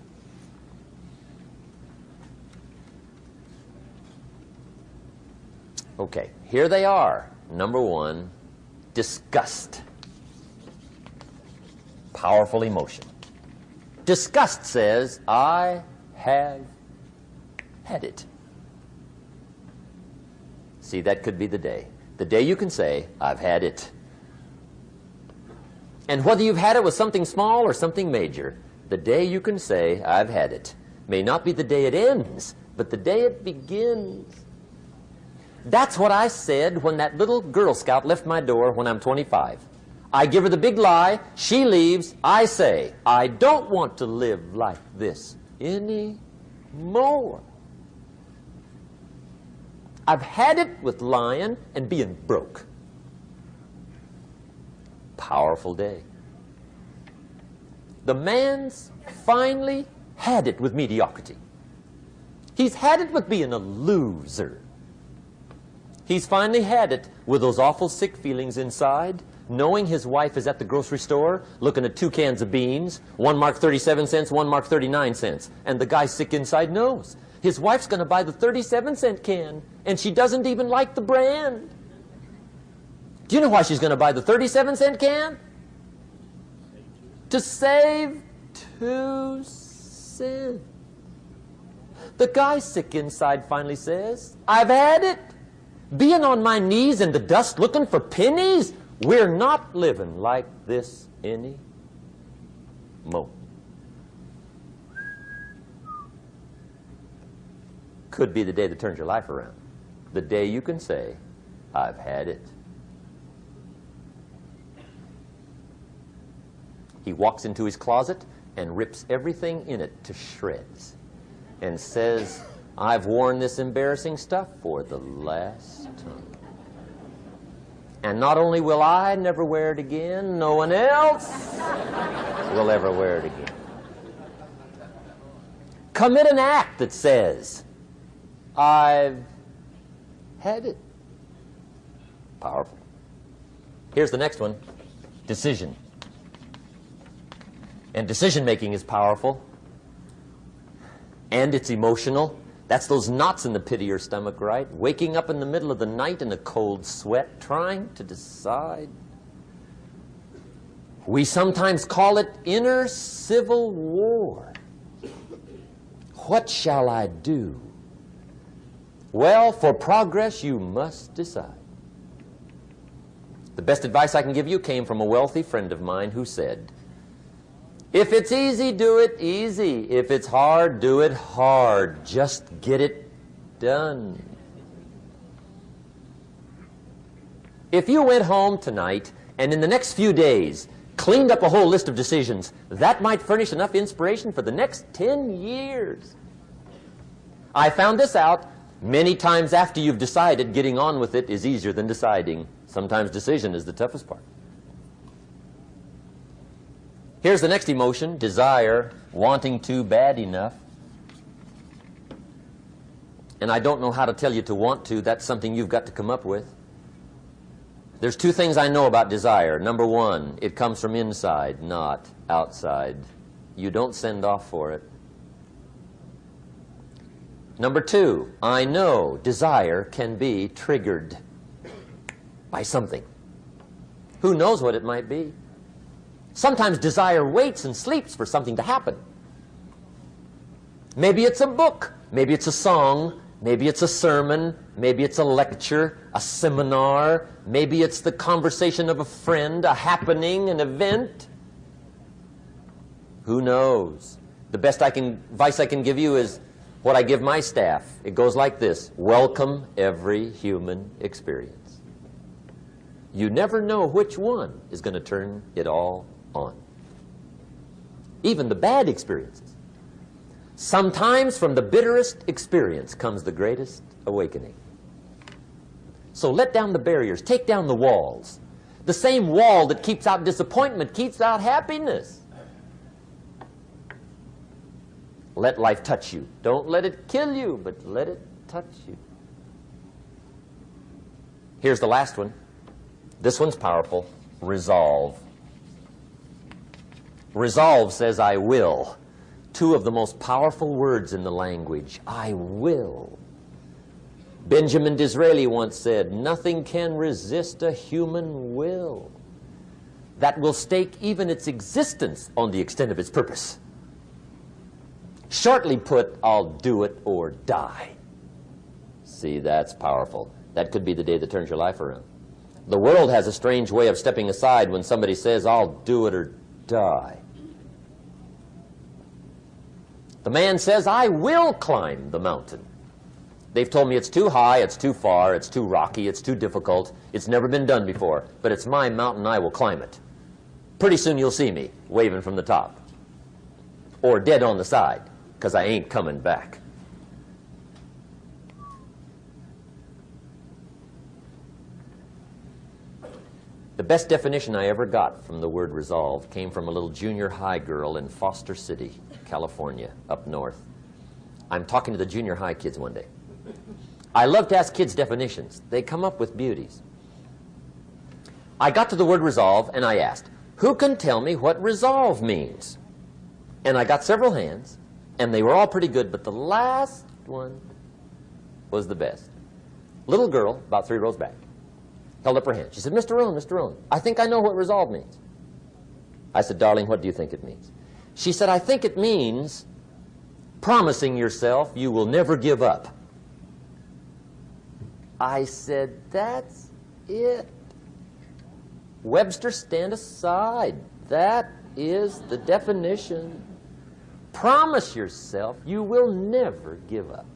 Okay, here they are. Number 1, disgust. Powerful emotion. Disgust says, I have had it. See, that could be the day. The day you can say, I've had it. And whether you've had it with something small or something major, the day you can say, I've had it, may not be the day it ends, but the day it begins. That's what I said when that little Girl Scout left my door when I'm 25. I give her the big lie, she leaves, I say, I don't want to live like this anymore. I've had it with lying and being broke. Powerful day. The man's finally had it with mediocrity. He's had it with being a loser. He's finally had it with those awful sick feelings inside, knowing his wife is at the grocery store looking at 2 cans of beans, one marked 37 cents, one marked 39 cents. And the guy sick inside knows his wife's going to buy the 37-cent can, and she doesn't even like the brand. Do you know why she's going to buy the 37-cent can? To save 2 cents. The guy sick inside finally says, I've had it. Being on my knees in the dust looking for pennies, we're not living like this anymore. Could be the day that turns your life around. The day you can say, I've had it. He walks into his closet and rips everything in it to shreds and says, I've worn this embarrassing stuff for the last time. And not only will I never wear it again, no one else will ever wear it again. Commit an act that says, I've had it. Powerful. Here's the next one. Decision. And decision making is powerful. And it's emotional. That's those knots in the pit of your stomach, right? Waking up in the middle of the night in a cold sweat, trying to decide. We sometimes call it inner civil war. What shall I do? Well, for progress, you must decide. The best advice I can give you came from a wealthy friend of mine who said, if it's easy, do it easy. If it's hard, do it hard. Just get it done. If you went home tonight and in the next few days cleaned up a whole list of decisions, that might furnish enough inspiration for the next 10 years. I found this out many times after you've decided. Getting on with it is easier than deciding. Sometimes decision is the toughest part. Here's the next emotion, desire, wanting to bad enough. And I don't know how to tell you to want to. That's something you've got to come up with. There's 2 things I know about desire. Number 1, it comes from inside, not outside. You don't send off for it. Number 2, I know desire can be triggered by something. Who knows what it might be? Sometimes desire waits and sleeps for something to happen. Maybe it's a book, maybe it's a song, maybe it's a sermon, maybe it's a lecture, a seminar, maybe it's the conversation of a friend, a happening, an event. Who knows? The best advice I can give you is what I give my staff. It goes like this: welcome every human experience. You never know which one is going to turn it all on. Even the bad experiences. Sometimes from the bitterest experience comes the greatest awakening. So let down the barriers, take down the walls. The same wall that keeps out disappointment keeps out happiness. Let life touch you. Don't let it kill you, but let it touch you. Here's the last one. This one's powerful. Resolve. Resolve says, I will. Two of the most powerful words in the language. I will. Benjamin Disraeli once said, nothing can resist a human will that will stake even its existence on the extent of its purpose. Shortly put, I'll do it or die. See, that's powerful. That could be the day that turns your life around. The world has a strange way of stepping aside when somebody says, I'll do it or die. The man says, I will climb the mountain. They've told me it's too high, it's too far, it's too rocky, it's too difficult, it's never been done before, but it's my mountain, I will climb it. Pretty soon you'll see me waving from the top. Or dead on the side, because I ain't coming back. The best definition I ever got from the word resolve came from a little junior high girl in Foster City, California, up north. I'm talking to the junior high kids one day. I love to ask kids definitions. They come up with beauties. I got to the word resolve and I asked, who can tell me what resolve means? And I got several hands, and they were all pretty good, but the last one was the best. Little girl, about 3 rows back, held up her hand. She said, Mr. Rohn, I think I know what resolve means. I said, darling, what do you think it means? She said, I think it means promising yourself you will never give up. I said, that's it. Webster, stand aside. That is the definition. Promise yourself you will never give up.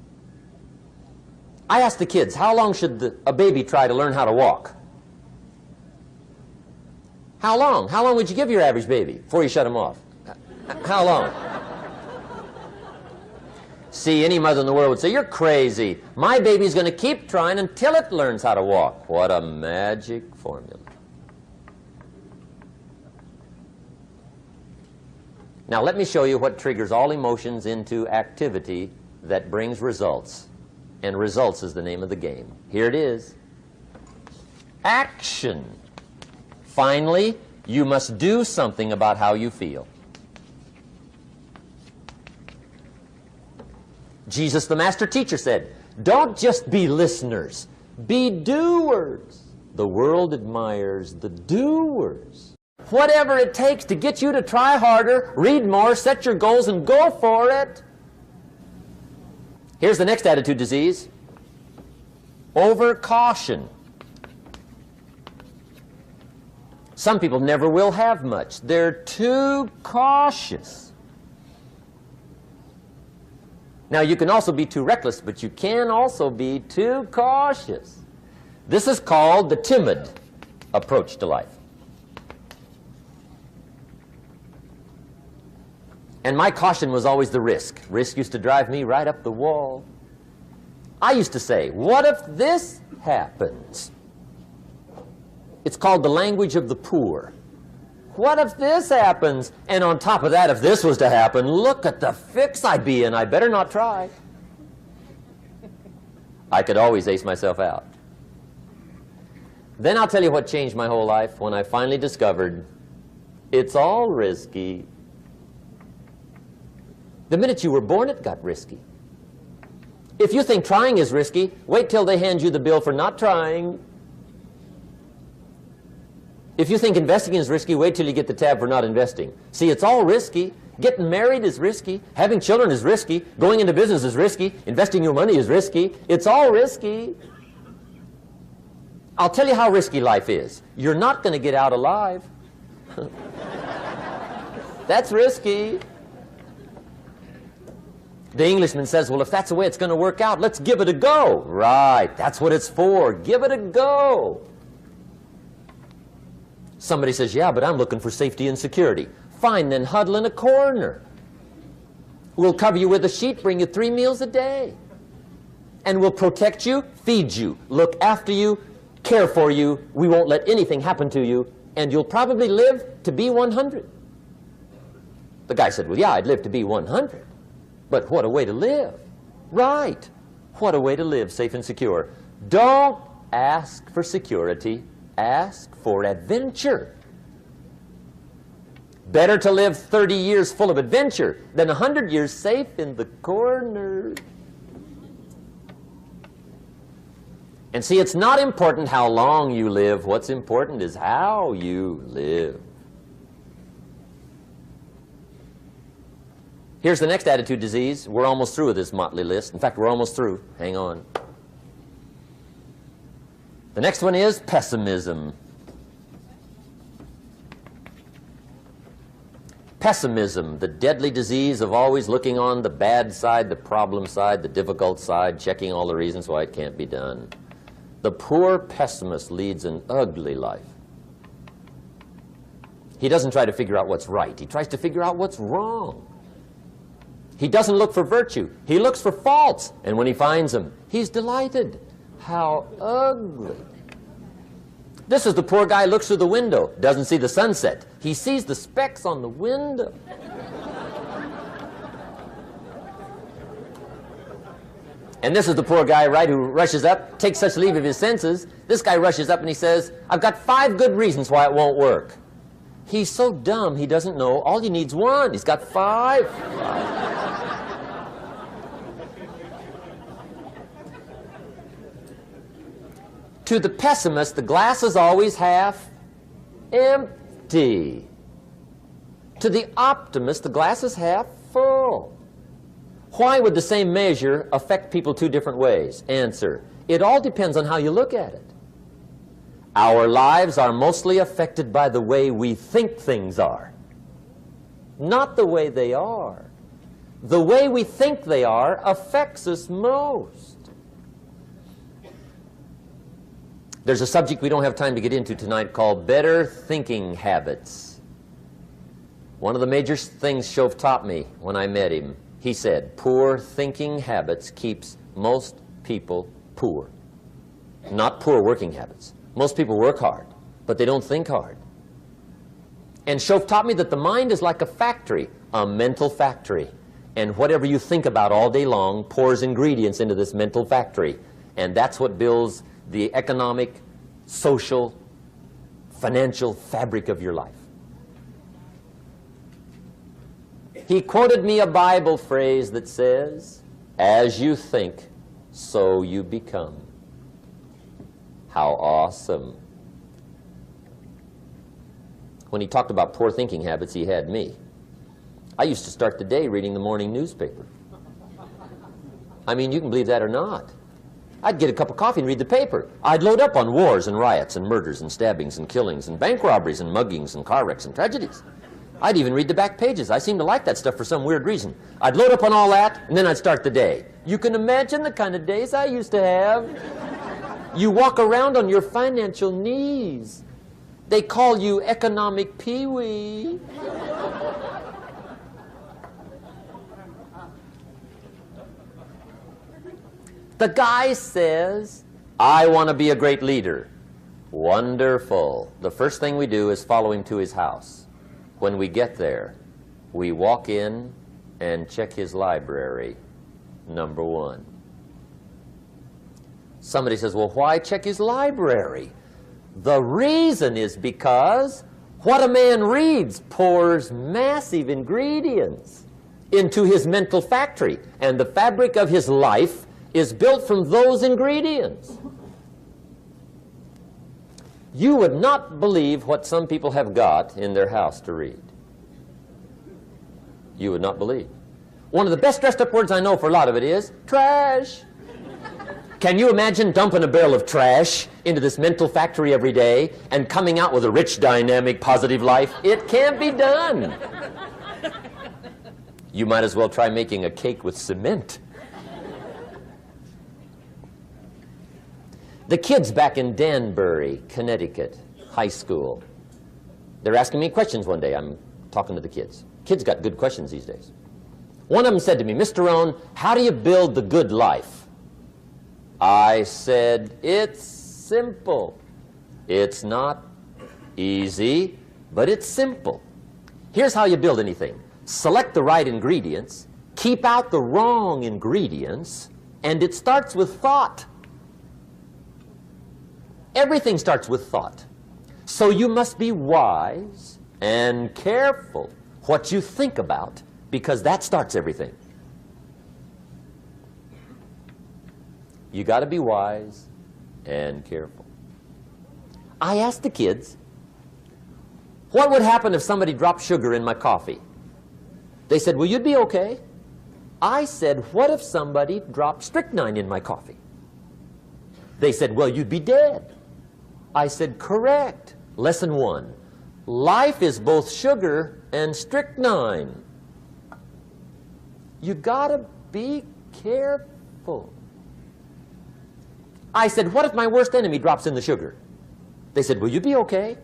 I asked the kids, how long should a baby try to learn how to walk? How long? How long would you give your average baby before you shut him off? How long? See, any mother in the world would say, you're crazy. My baby's going to keep trying until it learns how to walk. What a magic formula. Now let me show you what triggers all emotions into activity that brings results. And results is the name of the game. Here it is. Action. Finally, you must do something about how you feel. Jesus, the master teacher, said, don't just be listeners, be doers. The world admires the doers. Whatever it takes to get you to try harder, read more, set your goals, and go for it. Here's the next attitude disease. Over-caution. Some people never will have much. They're too cautious. Now, you can also be too reckless, but you can also be too cautious. This is called the timid approach to life. And my caution was always the risk. Risk used to drive me right up the wall. I used to say, what if this happens? It's called the language of the poor. What if this happens? And on top of that, if this was to happen, look at the fix I'd be in. I better not try. I could always ace myself out. Then I'll tell you what changed my whole life when I finally discovered it's all risky. The minute you were born, it got risky. If you think trying is risky, wait till they hand you the bill for not trying. If you think investing is risky, wait till you get the tab for not investing. See, it's all risky. Getting married is risky. Having children is risky. Going into business is risky. Investing your money is risky. It's all risky. I'll tell you how risky life is. You're not going to get out alive. That's risky. The Englishman says, well, if that's the way it's going to work out, let's give it a go. Right, that's what it's for. Give it a go. Somebody says, yeah, but I'm looking for safety and security. Fine, then huddle in a corner. We'll cover you with a sheet, bring you 3 meals a day. And we'll protect you, feed you, look after you, care for you. We won't let anything happen to you. And you'll probably live to be 100. The guy said, well, yeah, I'd live to be 100. But what a way to live. Right. What a way to live, safe and secure. Don't ask for security. Ask for adventure. Better to live 30 years full of adventure than 100 years safe in the corner. And see, it's not important how long you live. What's important is how you live. Here's the next attitude disease. We're almost through with this motley list. In fact, we're almost through. Hang on. The next one is pessimism. Pessimism, the deadly disease of always looking on the bad side, the problem side, the difficult side, checking all the reasons why it can't be done. The poor pessimist leads an ugly life. He doesn't try to figure out what's right. He tries to figure out what's wrong. He doesn't look for virtue. He looks for faults. And when he finds them, he's delighted. How ugly. This is the poor guy who looks through the window, doesn't see the sunset. He sees the specks on the window. And this is the poor guy, right, who rushes up, takes such leave of his senses. This guy rushes up and he says, I've got 5 good reasons why it won't work. He's so dumb he doesn't know all he needs 1. He's got 5. To the pessimist, the glass is always half empty. To the optimist, the glass is half full. Why would the same measure affect people 2 different ways? Answer, it all depends on how you look at it. Our lives are mostly affected by the way we think things are, not the way they are. The way we think they are affects us most. There's a subject we don't have time to get into tonight called better thinking habits. One of the major things Shove taught me when I met him, he said, poor thinking habits keeps most people poor. Not poor working habits. Most people work hard, but they don't think hard. And Shove taught me that the mind is like a factory, a mental factory. And whatever you think about all day long pours ingredients into this mental factory. And that's what builds the economic, social, financial fabric of your life. He quoted me a Bible phrase that says, as you think, so you become. How awesome. When he talked about poor thinking habits, he had me. I used to start the day reading the morning newspaper. I mean, you can believe that or not. I'd get a cup of coffee and read the paper. I'd load up on wars and riots and murders and stabbings and killings and bank robberies and muggings and car wrecks and tragedies. I'd even read the back pages. I seem to like that stuff for some weird reason. I'd load up on all that, and then I'd start the day. You can imagine the kind of days I used to have. You walk around on your financial knees. They call you economic peewee. The guy says, I want to be a great leader. Wonderful. The first thing we do is follow him to his house. When we get there, we walk in and check his library, number 1. Somebody says, well, why check his library? The reason is because what a man reads pours massive ingredients into his mental factory, and the fabric of his life is built from those ingredients. You would not believe what some people have got in their house to read. You would not believe. One of the best dressed up words I know for a lot of it is trash. Can you imagine dumping a barrel of trash into this mental factory every day and coming out with a rich, dynamic, positive life? It can't be done. You might as well try making a cake with cement. The kids back in Danbury, Connecticut, high school, they're asking me questions one day. I'm talking to the kids. Kids got good questions these days. One of them said to me, Mr. Rohn, how do you build the good life? I said, it's simple. It's not easy, but it's simple. Here's how you build anything. Select the right ingredients, keep out the wrong ingredients, and it starts with thought. Everything starts with thought. So you must be wise and careful what you think about, because that starts everything. You got to be wise and careful. I asked the kids, what would happen if somebody dropped sugar in my coffee? They said, well, you'd be okay. I said, what if somebody dropped strychnine in my coffee? They said, well, you'd be dead. I said, correct. Lesson 1. Life is both sugar and strychnine. You gotta be careful. I said, what if my worst enemy drops in the sugar? They said, will you be okay?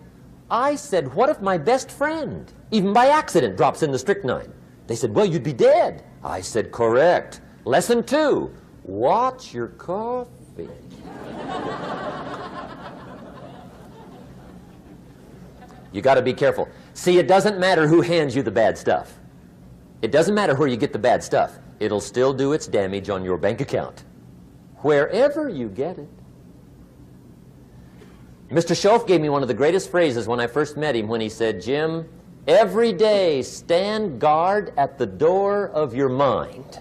I said, what if my best friend, even by accident, drops in the strychnine? They said, well, you'd be dead. I said, correct. Lesson 2, watch your coffee. You got to be careful. See, it doesn't matter who hands you the bad stuff. It doesn't matter where you get the bad stuff. It'll still do its damage on your bank account, wherever you get it. Mr. Schoaf gave me one of the greatest phrases when I first met him when he said, Jim, every day stand guard at the door of your mind.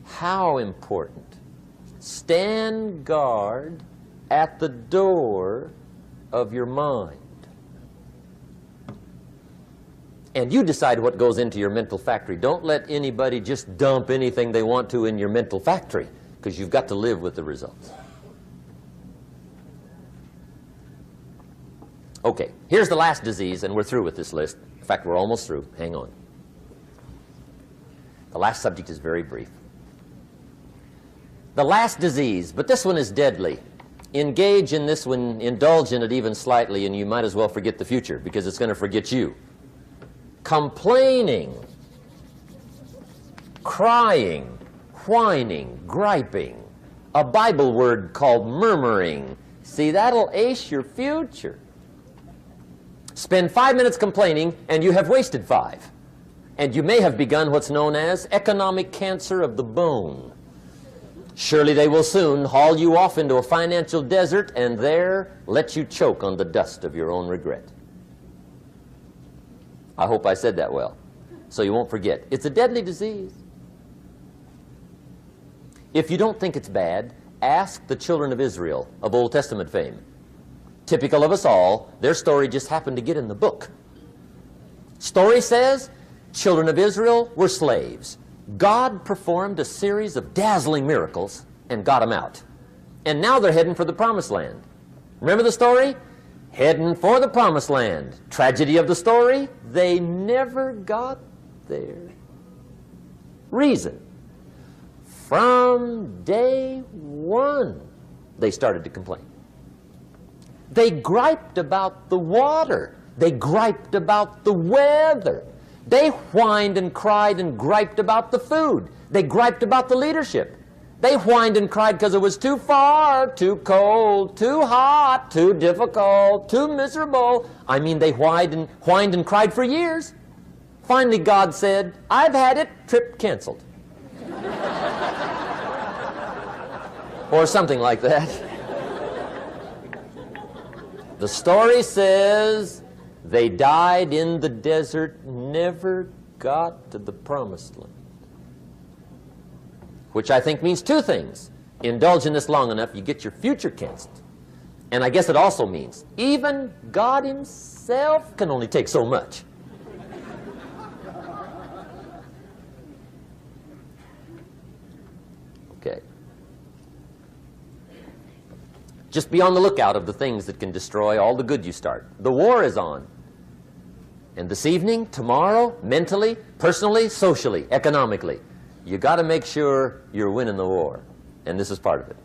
How important. Stand guard at the door of your mind. And you decide what goes into your mental factory. Don't let anybody just dump anything they want to in your mental factory, because you've got to live with the results. Okay, here's the last disease, and we're through with this list. In fact, we're almost through. Hang on. The last subject is very brief. The last disease, but this one is deadly. Engage in this one, indulge in it even slightly, and you might as well forget the future, because it's going to forget you. Complaining, crying, whining, griping, a Bible word called murmuring. See, that'll ace your future. Spend 5 minutes complaining, and you have wasted 5. And you may have begun what's known as economic cancer of the bone. Surely they will soon haul you off into a financial desert and there let you choke on the dust of your own regret. I hope I said that well, so you won't forget. It's a deadly disease. If you don't think it's bad, ask the children of Israel of Old Testament fame. Typical of us all, their story just happened to get in the book. Story says, children of Israel were slaves. God performed a series of dazzling miracles and got them out. And now they're heading for the promised land. Remember the story? Heading for the promised land. Tragedy of the story, they never got there. Reason. From day one, they started to complain. They griped about the water. They griped about the weather. They whined and cried and griped about the food. They griped about the leadership. They whined and cried because it was too far, too cold, too hot, too difficult, too miserable. I mean, they whined and cried for years. Finally, God said, I've had it, trip canceled. Or something like that. The story says they died in the desert, never got to the promised land. Which I think means 2 things. Indulge in this long enough, you get your future canceled. And I guess it also means even God himself can only take so much. Okay. Just be on the lookout of the things that can destroy all the good you start. The war is on. And this evening, tomorrow, mentally, personally, socially, economically, you got to make sure you're winning the war. And this is part of it.